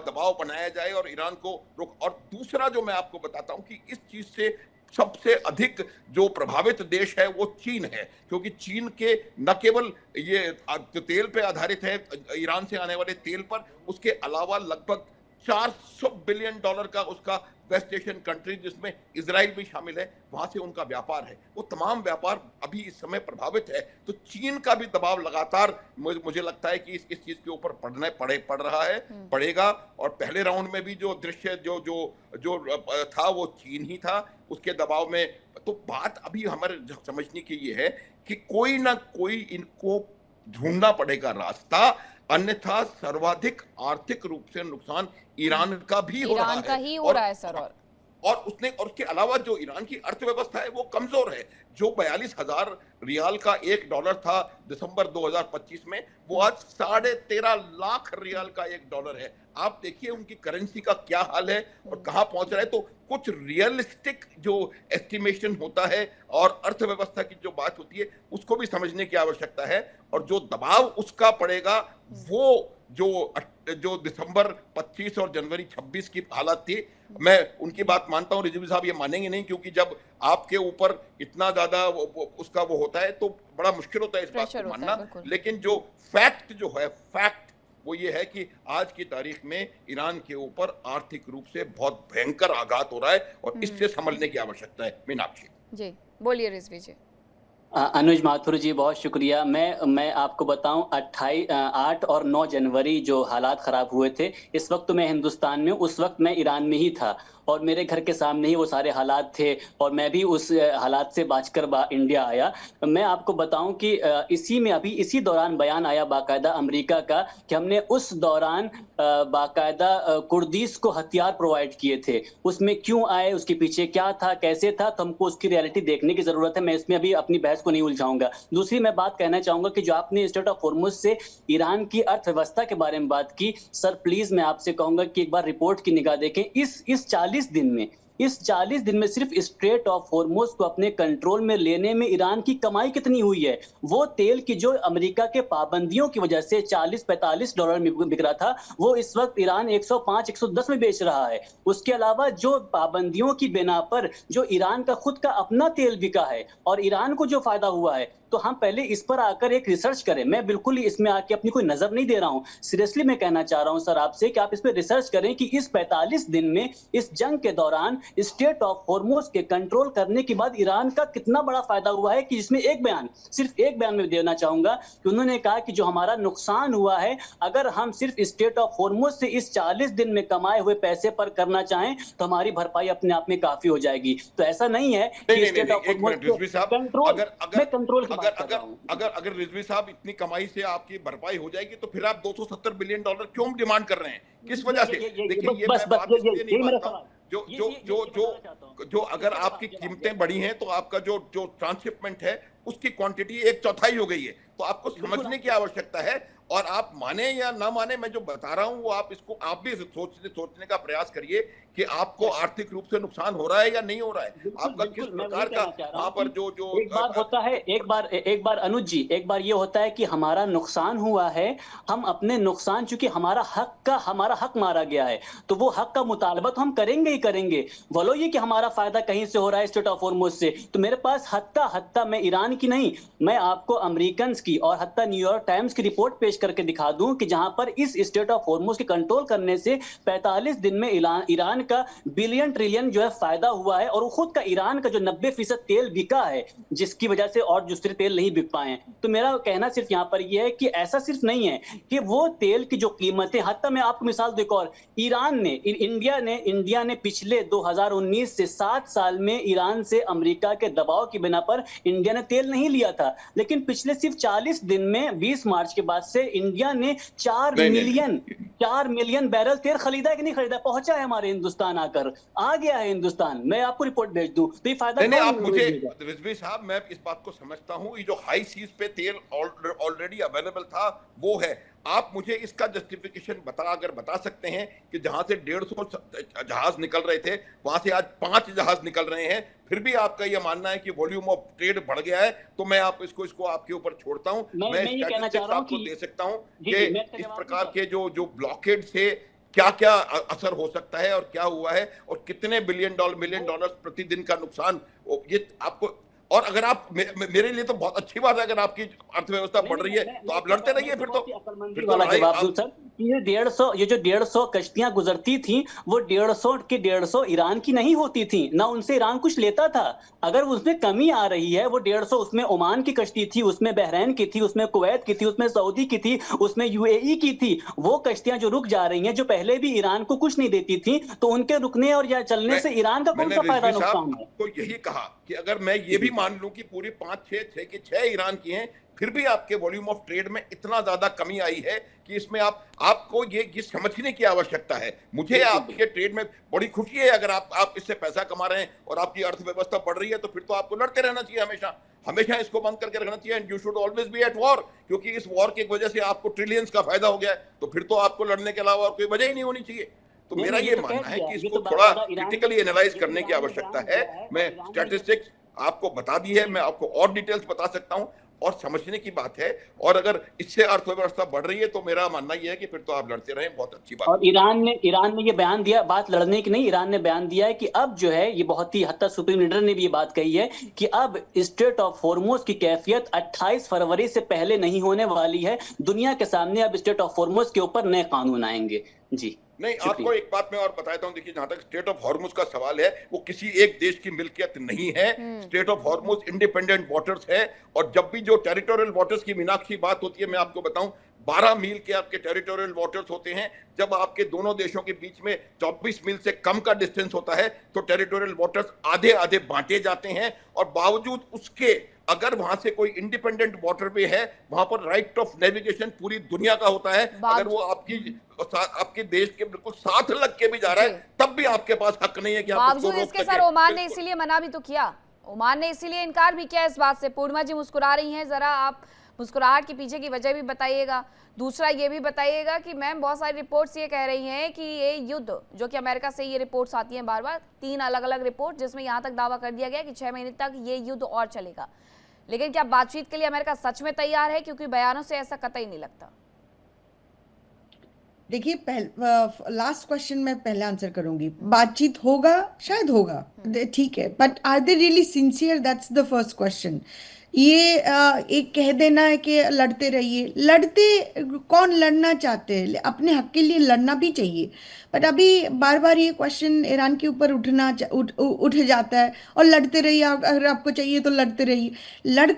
दबाव बनाया जाए और ईरान को रोक। और दूसरा जो मैं आपको बताता हूं कि इस चीज से सबसे अधिक जो प्रभावित देश है वो चीन है, क्योंकि चीन के न केवल ये तेल पे आधारित है, ईरान से आने वाले तेल पर, उसके अलावा लगभग $400 बिलियन का उसका वेस्ट एशियन कंट्री जिसमें इजराइल भी शामिल है, वहां से उनका व्यापार है। वो तमाम व्यापार अभी इस समय प्रभावित है। तो चीन का भी दबाव लगातार मुझे लगता है कि इस चीज के ऊपर पड़ रहा है, पड़ेगा। और पहले राउंड में भी जो दृश्य जो था वो चीन ही था उसके दबाव में। तो बात अभी हमारे समझने की ये है कि कोई ना कोई इनको ढूंढना पड़ेगा रास्ता, अन्यथा सर्वाधिक आर्थिक रूप से नुकसान ईरान का भी हो रहा है। ईरान का ही हो रहा है सर। और उसके अलावा जो ईरान की अर्थव्यवस्था है वो कमजोर है। जो 42,000 रियाल का $1 था दिसंबर 2025 में, वो आज 13.5 लाख रियाल का $1 है। आप देखिए उनकी करेंसी का क्या हाल है और कहां पहुंच रहा है। तो कुछ रियलिस्टिक जो एस्टिमेशन होता है और अर्थव्यवस्था की जो बात होती है उसको भी समझने की आवश्यकता है। और जो दबाव उसका पड़ेगा वो जो दिसंबर 25 और जनवरी 26 की हालत थी, मैं उनकी बात मानता हूं। रिजवी साहब ये मानेंगे नहीं, क्योंकि जब आपके ऊपर इतना ज्यादा उसका वो होता है तो बड़ा मुश्किल होता है इस बात को मानना। लेकिन जो फैक्ट वो ये है कि आज की तारीख में ईरान के ऊपर आर्थिक रूप से बहुत भयंकर आघात हो रहा है और इससे संभलने की आवश्यकता है। मीनाक्षी जी बोलिए रिजवी जी। अनुज माथुर जी बहुत शुक्रिया। मैं आपको बताऊं 8 और 9 जनवरी जो हालात खराब हुए थे, इस वक्त तो मैं हिंदुस्तान में, उस वक्त मैं ईरान में ही था और मेरे घर के सामने ही वो सारे हालात थे और मैं भी उस हालात से बचकर इंडिया आया। मैं आपको बताऊं कि इसी दौरान बयान आया बाकायदा अमेरिका का कि हमने उस दौरान बाकायदा कुर्दिश को हथियार प्रोवाइड किए थे। उसमें क्यों आए, उसके पीछे क्या था, कैसे था, तो हमको उसकी रियलिटी देखने की जरूरत है। मैं इसमें अभी अपनी बहस को नहीं उलझाऊंगा। दूसरी मैं बात कहना चाहूंगा कि जो आपने स्ट्रेट ऑफ हॉर्मुज से ईरान की अर्थव्यवस्था के बारे में बात की, सर प्लीज मैं आपसे कहूंगा कि एक बार रिपोर्ट की निगाह देखें। इस 40 दिन में सिर्फ स्ट्रेट ऑफ हॉर्मुज को अपने कंट्रोल में लेने में ईरान की कमाई कितनी हुई है। वो तेल की जो अमेरिका के पाबंदियों की वजह से $40-45 में बिक रहा था, वो इस वक्त ईरान 105-110 में बेच रहा है। उसके अलावा जो पाबंदियों की बिना पर जो ईरान का खुद का अपना तेल बिका है और ईरान को जो फायदा हुआ है, तो हम पहले इस पर आकर एक रिसर्च करें। मैं बिल्कुल इसमें आके अपनी कोई नजर नहीं दे रहा हूं, सीरियसली मैं कहना चाह रहा हूं सर आपसे कि आप इस पर रिसर्च करें कि इस 45 दिन में, इस जंग के दौरान स्ट्रेट ऑफ हॉर्मुज के कंट्रोल करने के बाद ईरान का कितना बड़ा फायदा हुआ है। कि जिसमें सिर्फ एक बयान में देना चाहूंगा कि उन्होंने कहा कि जो हमारा नुकसान हुआ है, अगर हम सिर्फ स्ट्रेट ऑफ हॉर्मुज से इस 40 दिन में कमाए हुए पैसे पर करना चाहें तो हमारी भरपाई अपने आप में काफी हो जाएगी। तो ऐसा नहीं है कि स्ट्रेट ऑफ हॉर्मुज कंट्रोल अगर रिजवी साहब इतनी कमाई से आपकी भरपाई हो जाएगी तो फिर आप $270 बिलियन क्यों डिमांड कर रहे हैं, किस वजह से? देखिए ये मैं बात इसलिए नहीं मानता हूं। जो अगर आपकी कीमतें बढ़ी हैं तो आपका जो ट्रांसशिपमेंट है उसकी क्वांटिटी 1/4 हो गई है। तो आपको समझने की आवश्यकता है। और आप माने या ना माने, मैं जो बता रहा हूं वो आप इसको आप भी सोचने का प्रयास करिए कि आपको आर्थिक रूप से नुकसान हो रहा है या नहीं हो रहा है, बिल्कुल आपका किस बिल्कुल, मैं प्रकार वही का कहना चाह रहा वहां हूँ पर कि जो जो एक बार होता है, एक बार अनुज जी, एक बार ये होता है कि हमारा नुकसान हुआ है, हम अपने नुकसान, चूंकि हमारा हक मारा गया है, तो वो हक का मुतालबा तो हम करेंगे ही करेंगे, बोलो ये कि हमारा फायदा कहीं से हो रहा है स्टेट ऑफ हॉर्मुज से, तो मेरे पास हत्ता मैं ईरान की नहीं, मैं आपको अमेरिकन की और हत्ता न्यूयॉर्क टाइम्स की रिपोर्ट पेश करके दिखा दूं कि जहां पर इस स्टेट ऑफ हॉर्मुज के कंट्रोल करने से 45 दिन में ईरान का बिलियन ट्रिलियन जो है फायदा हुआ है, और वो खुद का ईरान का जो 90% तेल बिका है, जिसकी वजह से और दूसरे तेल नहीं बिक पाए। तो मेरा कहना सिर्फ यहाँ पर यह है कि ऐसा सिर्फ नहीं है कि वो तेल की जो कीमतें, हत्ता मैं आपको मिसाल दूं एक और, इंडिया ने पिछले 2019 से 7 साल में ईरान से अमेरिका के दबाव की बिना पर इंडिया ने तेल नहीं लिया था, लेकिन पिछले सिर्फ 40 दिन में 20 मार्च के बाद से इंडिया ने 4 मिलियन बैरल तेल खरीदा है कि नहीं खरीदा, पहुंचा है हमारे हिंदुस्तान, आकर आ गया है हिंदुस्तान, मैं आपको रिपोर्ट भेज दूं, तो ये फायदा नहीं कौन आप मुझे भेजेगा? रिजवी साहब, मैं इस बात को समझता हूं, ये जो हाई सीज पे तेल ऑलरेडी अवेलेबल था वो है, आप मुझे इसका जस्टिफिकेशन बता सकते हैं कि जहां से 150 जहाज निकल रहे थे वहां से आज 5 जहाज निकल रहे हैं, फिर भी आपका यह मानना है कि वॉल्यूम ऑफ ट्रेड बढ़ गया है, तो मैं आप इसको आपके ऊपर छोड़ता हूं। मैं ये कहना चाह स्टैटिस्टिक्स रहा हूं आपको कि दे सकता हूं जी कि जी, मैं इसका इस जवाब प्रकार दूंगा। के जो ब्लॉकेड से क्या क्या असर हो सकता है और क्या हुआ है और कितने मिलियन डॉलर प्रतिदिन का नुकसान, ये आपको, और अगर आप मेरे लिए तो बहुत अच्छी बात है अगर आपकी अर्थव्यवस्था बढ़ रही है, तो आप लड़ते रहिए, फिर तो वाला लड़ाई जवाब दूं आप। सर, ये जो 150 कश्तियां गुजरती थी, वो 150 ईरान की नहीं होती थी, ना उनसे ईरान कुछ लेता था, अगर उसमें कमी आ रही है, वो 150 उसमें ओमान की कश्ती थी, उसमें बहरैन की थी, उसमें कुवैत की थी, उसमें सऊदी की थी, उसमें यूएई की थी, वो कश्तियां जो रुक जा रही हैं, जो पहले भी ईरान को कुछ नहीं देती थी, तो उनके रुकने और या चलने मैं से ईरान का कौन मैंने सा फायदा रिजवी साहब नुकसान है? आपको यही कहा कि अगर मैं ये भी मान लूं कि पूरी 5 6 की 6 ईरान की हैं, फिर भी आपके वॉल्यूम ऑफ ट्रेड में इतना ज्यादा कमी आई है कि इसमें आपको ये समझने की आवश्यकता है। मुझे आपके ट्रेड में बड़ी खुशी है अगर आप इससे पैसा कमा रहे हैं और आपकी अर्थव्यवस्था बढ़ रही है, तो फिर तो आपको लड़ते रहना चाहिए, हमेशा हमेशा इसको बंद करके रखना चाहिए, and you should always be at war, क्योंकि इस वॉर की वजह से आपको ट्रिलियंस का फायदा हो गया है, तो फिर तो आपको लड़ने के अलावा और कोई वजह ही नहीं होनी चाहिए। तो मेरा ये मानना है कि इसको थोड़ा क्रिटिकली एनालाइज करने की आवश्यकता है। मैं स्टैटिस्टिक्स आपको बता दी है, मैं आपको और डिटेल्स बता सकता हूं, और समझने की बात है, और अगर इससे अर्थव्यवस्था बढ़ रही है तो मेरा मानना यह है कि फिर तो आप लड़ते रहें, बहुत अच्छी बात। और ईरान ने ये बयान दिया, बात लड़ने की नहीं, ईरान ने बयान दिया है कि अब जो है, ये बहुत ही हद तक सुप्रीम लीडर ने भी ये बात कही है कि अब स्ट्रेट ऑफ हॉर्मुज की कैफियत 28 फरवरी से पहले नहीं होने वाली है, दुनिया के सामने अब स्ट्रेट ऑफ हॉर्मुज के ऊपर नए कानून आएंगे। जी नहीं, आपको एक बात मैं और बताता हूं, देखिए जहां तक स्टेट ऑफ हॉर्मुज का सवाल है, वो किसी एक देश की मिल्कियत नहीं है, state of Hormuz independent waters है, और जब भी जो टेरिटोरियल वाटर्स की मीनाक्षी बात होती है, मैं आपको बताऊं 12 मील के आपके टेरिटोरियल वाटर्स होते हैं, जब आपके दोनों देशों के बीच में 24 मील से कम का डिस्टेंस होता है, तो टेरिटोरियल वाटर्स आधे आधे बांटे जाते हैं, और बावजूद उसके अगर वहां से कोई इंडिपेंडेंट वाटरवे है, वहां पर राइट ऑफ नेविगेशन पूरी दुनिया का होता है, अगर वो आपके देश के बिल्कुल साथ लग के भी जा रहा है, तब भी आपके पास हक नहीं है कि आप बावजूद इसके सर ओमान ने इसीलिए मना भी तो किया, ओमान ने इसीलिए इनकार भी किया इस बात से। पूर्णिमा जी मुस्कुरा रही हैं, जरा आप मुस्कुराहट के पीछे की वजह भी बताइएगा। दूसरा ये भी बताइएगा कि मैम बहुत सारी रिपोर्ट्स ये कह रही हैं कि ये युद्ध, जो कि अमेरिका से ये रिपोर्ट्स आती हैं बार बार, 3 अलग अलग रिपोर्ट, जिसमें यहाँ तक दावा कर दिया गया कि 6 महीने तक ये युद्ध और चलेगा, लेकिन क्या बातचीत के लिए अमेरिका सच में तैयार है? क्योंकि बयानों से ऐसा कतई नहीं लगता। देखिए, लास्ट क्वेश्चन मैं पहले आंसर करूंगी। बातचीत होगा, शायद होगा, ठीक है, but are they really sincere? That's the first question. ये एक कह देना है कि लड़ते रहिए, लड़ते कौन लड़ना चाहते हैं? अपने हक के लिए लड़ना भी चाहिए, बट अभी बार बार ये क्वेश्चन ईरान के ऊपर उठ जाता है, और लड़ते रहिए, अगर आपको चाहिए तो लड़ते रहिए। लड़ना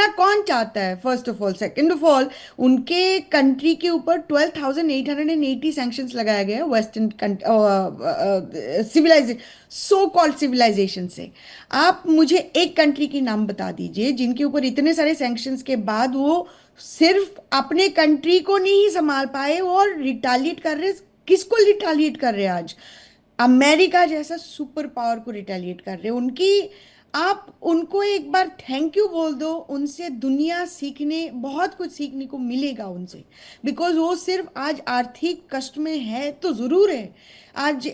कौन चाहता है? First of all. Second of all, उनके कंट्री के ऊपर 12,880 सैंक्शंस लगाया गया है western civilisation, so called civilisation से। आप मुझे एक कंट्री की नाम बता दीजिए जिनके ऊपर इतने सारे सैंक्शंस के बाद वो सिर्फ अपने कंट्री को नहीं संभाल पाए और रिटालिएट कर रहे। किसको रिटालिएट कर रहे हैं आज? अमेरिका जैसा सुपर पावर को रिटालिएट कर रहे हैं। उनकी आप उनको एक बार थैंक यू बोल दो, उनसे दुनिया सीखने, बहुत कुछ सीखने को मिलेगा उनसे। बिकॉज वो सिर्फ आज आर्थिक कष्ट में है तो ज़रूर है। आज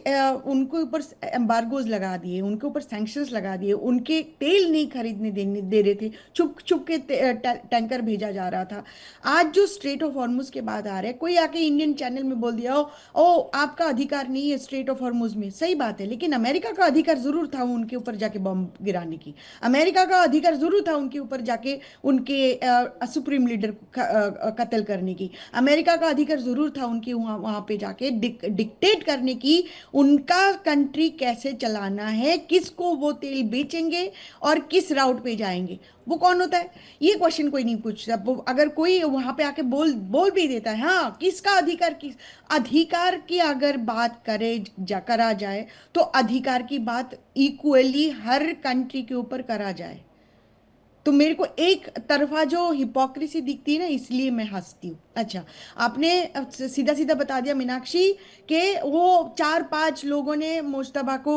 उनके ऊपर एम्बार्गोज लगा दिए, उनके ऊपर सैंक्शंस लगा दिए, उनके तेल नहीं खरीदने दे रहे थे, छुप छुप के टैंकर भेजा जा रहा था। आज जो स्ट्रेट ऑफ हॉर्मुज के बाद आ रहा है, कोई आके इंडियन चैनल में बोल दिया ओ आपका अधिकार नहीं है स्ट्रेट ऑफ हॉर्मुज में, सही बात है, लेकिन अमेरिका का अधिकार जरूर था उनके ऊपर जाके बम गिराने की। अमेरिका का अधिकार जरूर था उनके ऊपर जाके उनके सुप्रीम लीडर को कत्ल करने की। अमेरिका का अधिकार जरूर था उनके वहां पे जाके डिक्टेट करने की, उनका कंट्री कैसे चलाना है, किसको वो तेल बेचेंगे और किस राउट पे जाएंगे। वो कौन होता है, ये क्वेश्चन कोई नहीं पूछता। अगर कोई वहां पे आके बोल भी देता है, हाँ किसका अधिकार, किस अधिकार की अगर बात करा जाए तो अधिकार की बात इक्वली हर कंट्री के ऊपर करा जाए। तो मेरे को एक तरफा जो हिपोक्रेसी दिखती है ना, इसलिए मैं हंसती हूँ। अच्छा, आपने सीधा सीधा बता दिया मीनाक्षी कि वो 4-5 लोगों ने मुश्तबा को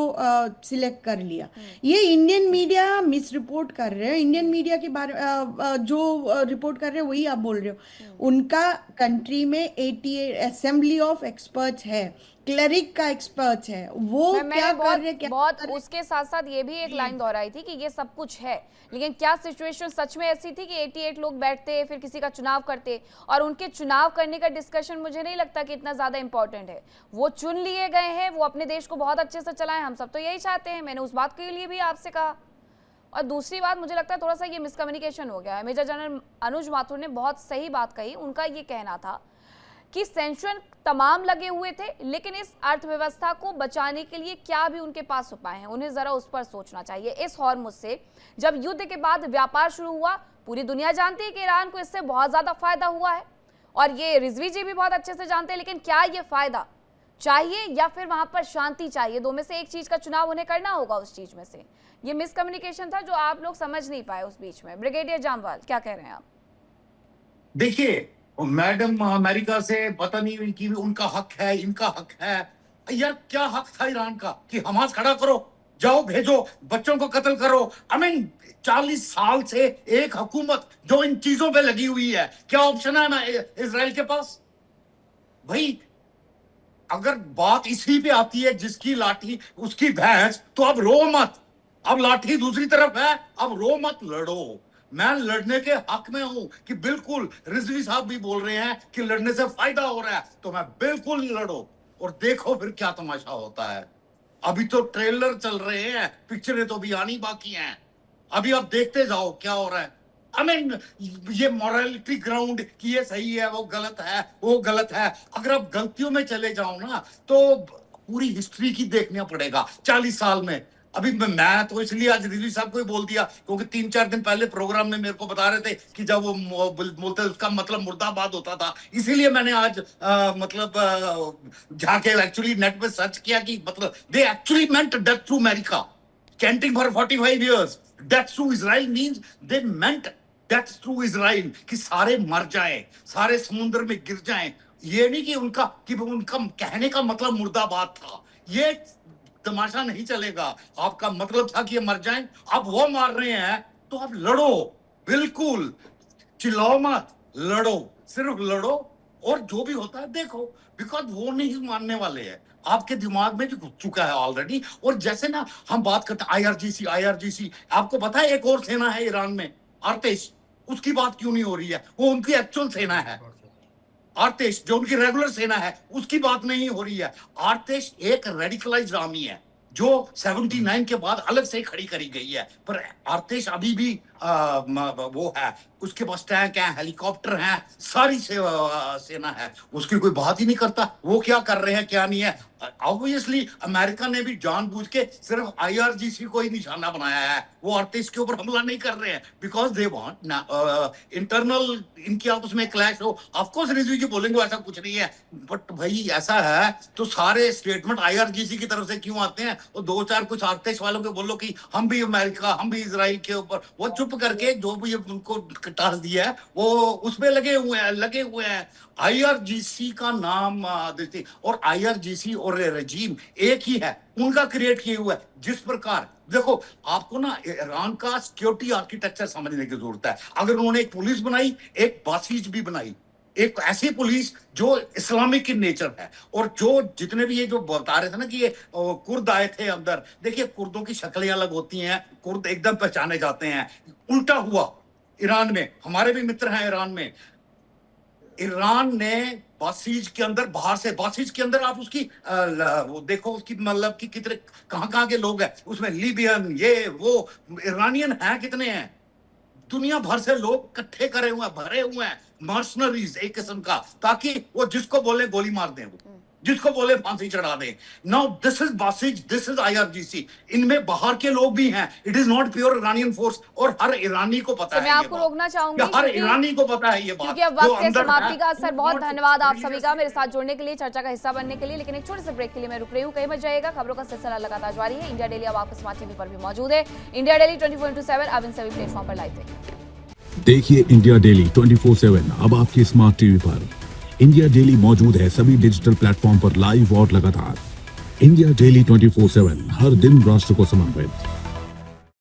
सिलेक्ट कर लिया। ये इंडियन मीडिया मिस रिपोर्ट कर रहे हैं। इंडियन मीडिया के बारे जो रिपोर्ट कर रहे हैं वही आप बोल रहे हो। उनका कंट्री में 88 असेंबली ऑफ एक्सपर्ट्स है, क्लरिक का एक्सपर्ट्स है, वो क्या कर रहे हैं, क्या बहुत उसके साथ साथ ये भी एक लाइन दोहराई थी कि ये सब कुछ है, लेकिन क्या सिचुएशन सच में ऐसी थी कि 88 लोग बैठते फिर किसी का चुनाव करते? और उनके चुनाव करने का डिस्कशन मुझे नहीं लगता कि इतना ज्यादा इंपॉर्टेंट है। वो चुन लिए गए हैं, वो अपने देश को बहुत अच्छे से चलाएं, हम सब तो यही चाहते हैं। मैंने उस बात के लिए भी आपसे कहा। और दूसरी बात, मुझे लगता है थोड़ा सा ये मिसकम्युनिकेशन हो गया है। मेजर जनरल अनुज माथुर ने बहुत सही बात कही। उनका ये कहना था कि सैंक्शन तमाम लगे हुए थे, लेकिन इस अर्थव्यवस्था को बचाने के लिए क्या भी उनके पास उपाय हैं, उन्हें जरा उस पर सोचना चाहिए। इस हॉर्मुज से जब युद्ध के बाद व्यापार शुरू हुआ, पूरी दुनिया जानती है कि ईरान को इससे बहुत ज्यादा फायदा हुआ है, और ये रिजवी जी भी बहुत अच्छे से जानते हैं। लेकिन क्या ये फायदा चाहिए या फिर वहां पर शांति चाहिए? दो में से एक चीज का चुनाव उन्हें करना होगा। उस चीज में से ये मिसकम्युनिकेशन था जो आप लोग समझ नहीं पाए उस बीच में। ब्रिगेडियर जामवाल, क्या कह रहे हैं आप? देखिए, मैडम अमेरिका से पता नहीं कि उनका हक है, इनका हक है। यार क्या हक था ईरान का कि हमास खड़ा करो, जाओ भेजो, बच्चों को कत्ल करो। आई मीन 40 साल से एक हुकूमत जो इन चीजों पे लगी हुई है, क्या ऑप्शन है ना इजराइल के पास? भाई अगर बात इसी पे आती है जिसकी लाठी उसकी भैंस, तो अब रो मत। अब लाठी दूसरी तरफ है, अब रो मत, लड़ो। मैं लड़ने के हक में हूं कि बिल्कुल, रिजवी साहब भी बोल रहे हैं कि लड़ने से फायदा हो रहा है, तो मैं बिल्कुल लड़ो और देखो फिर क्या तमाशा होता है। अभी तो ट्रेलर चल रहे हैं, पिक्चरें तो अभी आनी बाकी हैं। अभी आप देखते जाओ क्या हो रहा है। आई मीन ये मॉरलिटी ग्राउंड कि ये सही है, वो गलत है, वो गलत है। अगर आप गलतियों में चले जाओ ना, तो पूरी हिस्ट्री की देखना पड़ेगा 40 साल में। अभी मैं तो इसलिए आज रिजवी साहब को ही बोल दिया क्योंकि 3-4 दिन पहले प्रोग्राम में मेरे को बता रहे थे कि जब वो बोलते उसका मतलब मुर्दाबाद होता था, इसीलिए मैंने आज जाके एक्चुअली नेट पे सर्च किया कि मतलब they actually meant death to America, chanting for 45 years. Death to Israel means they meant death to Israel, कि सारे मर जाएं, सारे समुद्र में गिर जाएं। ये नहीं कि उनका कहने का मतलब मुर्दाबाद था। ये तमाशा नहीं चलेगा। आपका मतलब था कि ये मर जाएं, अब वो मार रहे हैं तो आप लड़ो, बिल्कुल चिल्लाओ मत, लड़ो, सिर्फ लड़ो और जो भी होता है देखो, बिकॉज वो नहीं मानने वाले हैं। आपके दिमाग में भी घुस चुका है ऑलरेडी। और जैसे ना हम बात करते हैं आईआरजीसी, आपको पता है एक और सेना है ईरान में, आर्तेश, उसकी बात क्यों नहीं हो रही है? वो उनकी एक्चुअल सेना है। आर्तेश जो उनकी रेगुलर सेना है उसकी बात नहीं हो रही है। आर्तेश एक रेडिकलाइज्ड आर्मी है जो 79 के बाद अलग से खड़ी करी गई है, पर आर्तेश अभी भी वो है, उसके पास टैंक है, हेलीकॉप्टर है, सारी सेना है। उसकी कोई बात ही नहीं करता वो क्या कर रहे हैं क्या नहीं है। ऑब्वियसली अमेरिका ने भी जानबूझ के सिर्फ आईआरजीसी को ही निशाना बनाया है, वो आर्तेश के ऊपर हमला नहीं कर रहे हैं बिकॉज दे वांट इंटरनल इनकी आपस में क्लैश हो। ऑफ कोर्स रिजवी जी बोलेंगे ऐसा कुछ नहीं है, बट भाई ऐसा है तो सारे स्टेटमेंट आईआरजीसी की तरफ से क्यों आते हैं? और 2-4 कुछ आर्तेश वालों को बोलो कि हम भी अमेरिका, हम भी इजराइल के ऊपर, वो चुप करके जो भी उनको टास्क दिया है वो उसमें लगे हुए हैं। IRGC का नाम देते, और IRGC और रजीम एक ही है, उनका क्रिएट किया हुआ है। जिस प्रकार देखो, आपको ना ईरान का सिक्योरिटी आर्किटेक्चर समझने की जरूरत है। अगर उन्होंने एक पुलिस बनाई, एक बासिज भी बनाई, एक ऐसी पुलिस जो इस्लामिक इन नेचर है, और जो जितने भी ये जो बता रहे थे ना कि ये कुर्द आए थे अंदर, देखिए कुर्दों की शक्लें अलग होती हैं, कुर्द एकदम पहचाने जाते हैं। उल्टा हुआ ईरान में, हमारे भी मित्र हैं ईरान में, ईरान ने बासिज के अंदर, बाहर से बासिज के अंदर आप उसकी वो देखो उसकी मतलब कि कितने कहाँ के लोग हैं उसमें, लीबियन, ये वो, ईरानियन हैं कितने हैं, दुनिया भर से लोग इकट्ठे करे हुए हैं, भरे हुए हैं, मर्सनरीज एक किस्म का, ताकि वो जिसको बोले गोली मार दें, वो जिसको बोले फांसी चढ़ा दें। Now this is Basij, this is IRGC, इनमें बाहर के लोग भी हैं, it is not pure Iranian force, और हर ईरानी को पता है। मैं आपको रोकना चाहूंगी, हर ईरानी को पता है ये बात, क्योंकि अब वक्त के समाप्ति का असर। बहुत धन्यवाद आप सभी का मेरे साथ जुड़ने के लिए, चर्चा का हिस्सा बनने के लिए। लेकिन एक छोटे से ब्रेक के लिए मैं रुक रही हूँ, कहीं मत जाइएगा, खबरों का सिलसिला लगातार जारी है। इंडिया डेली अब आपके स्मार्ट टीवी पर भी मौजूद है। इंडिया डेली 24/7 अब इन सभी प्लेटफॉर्म पर लाइव देखिए इंडिया डेली 24/7 अब आपके स्मार्ट टीवी पर। इंडिया डेली मौजूद है सभी डिजिटल प्लेटफॉर्म पर लाइव और लगातार। इंडिया डेली 24/7 हर दिन राष्ट्र को समर्पित।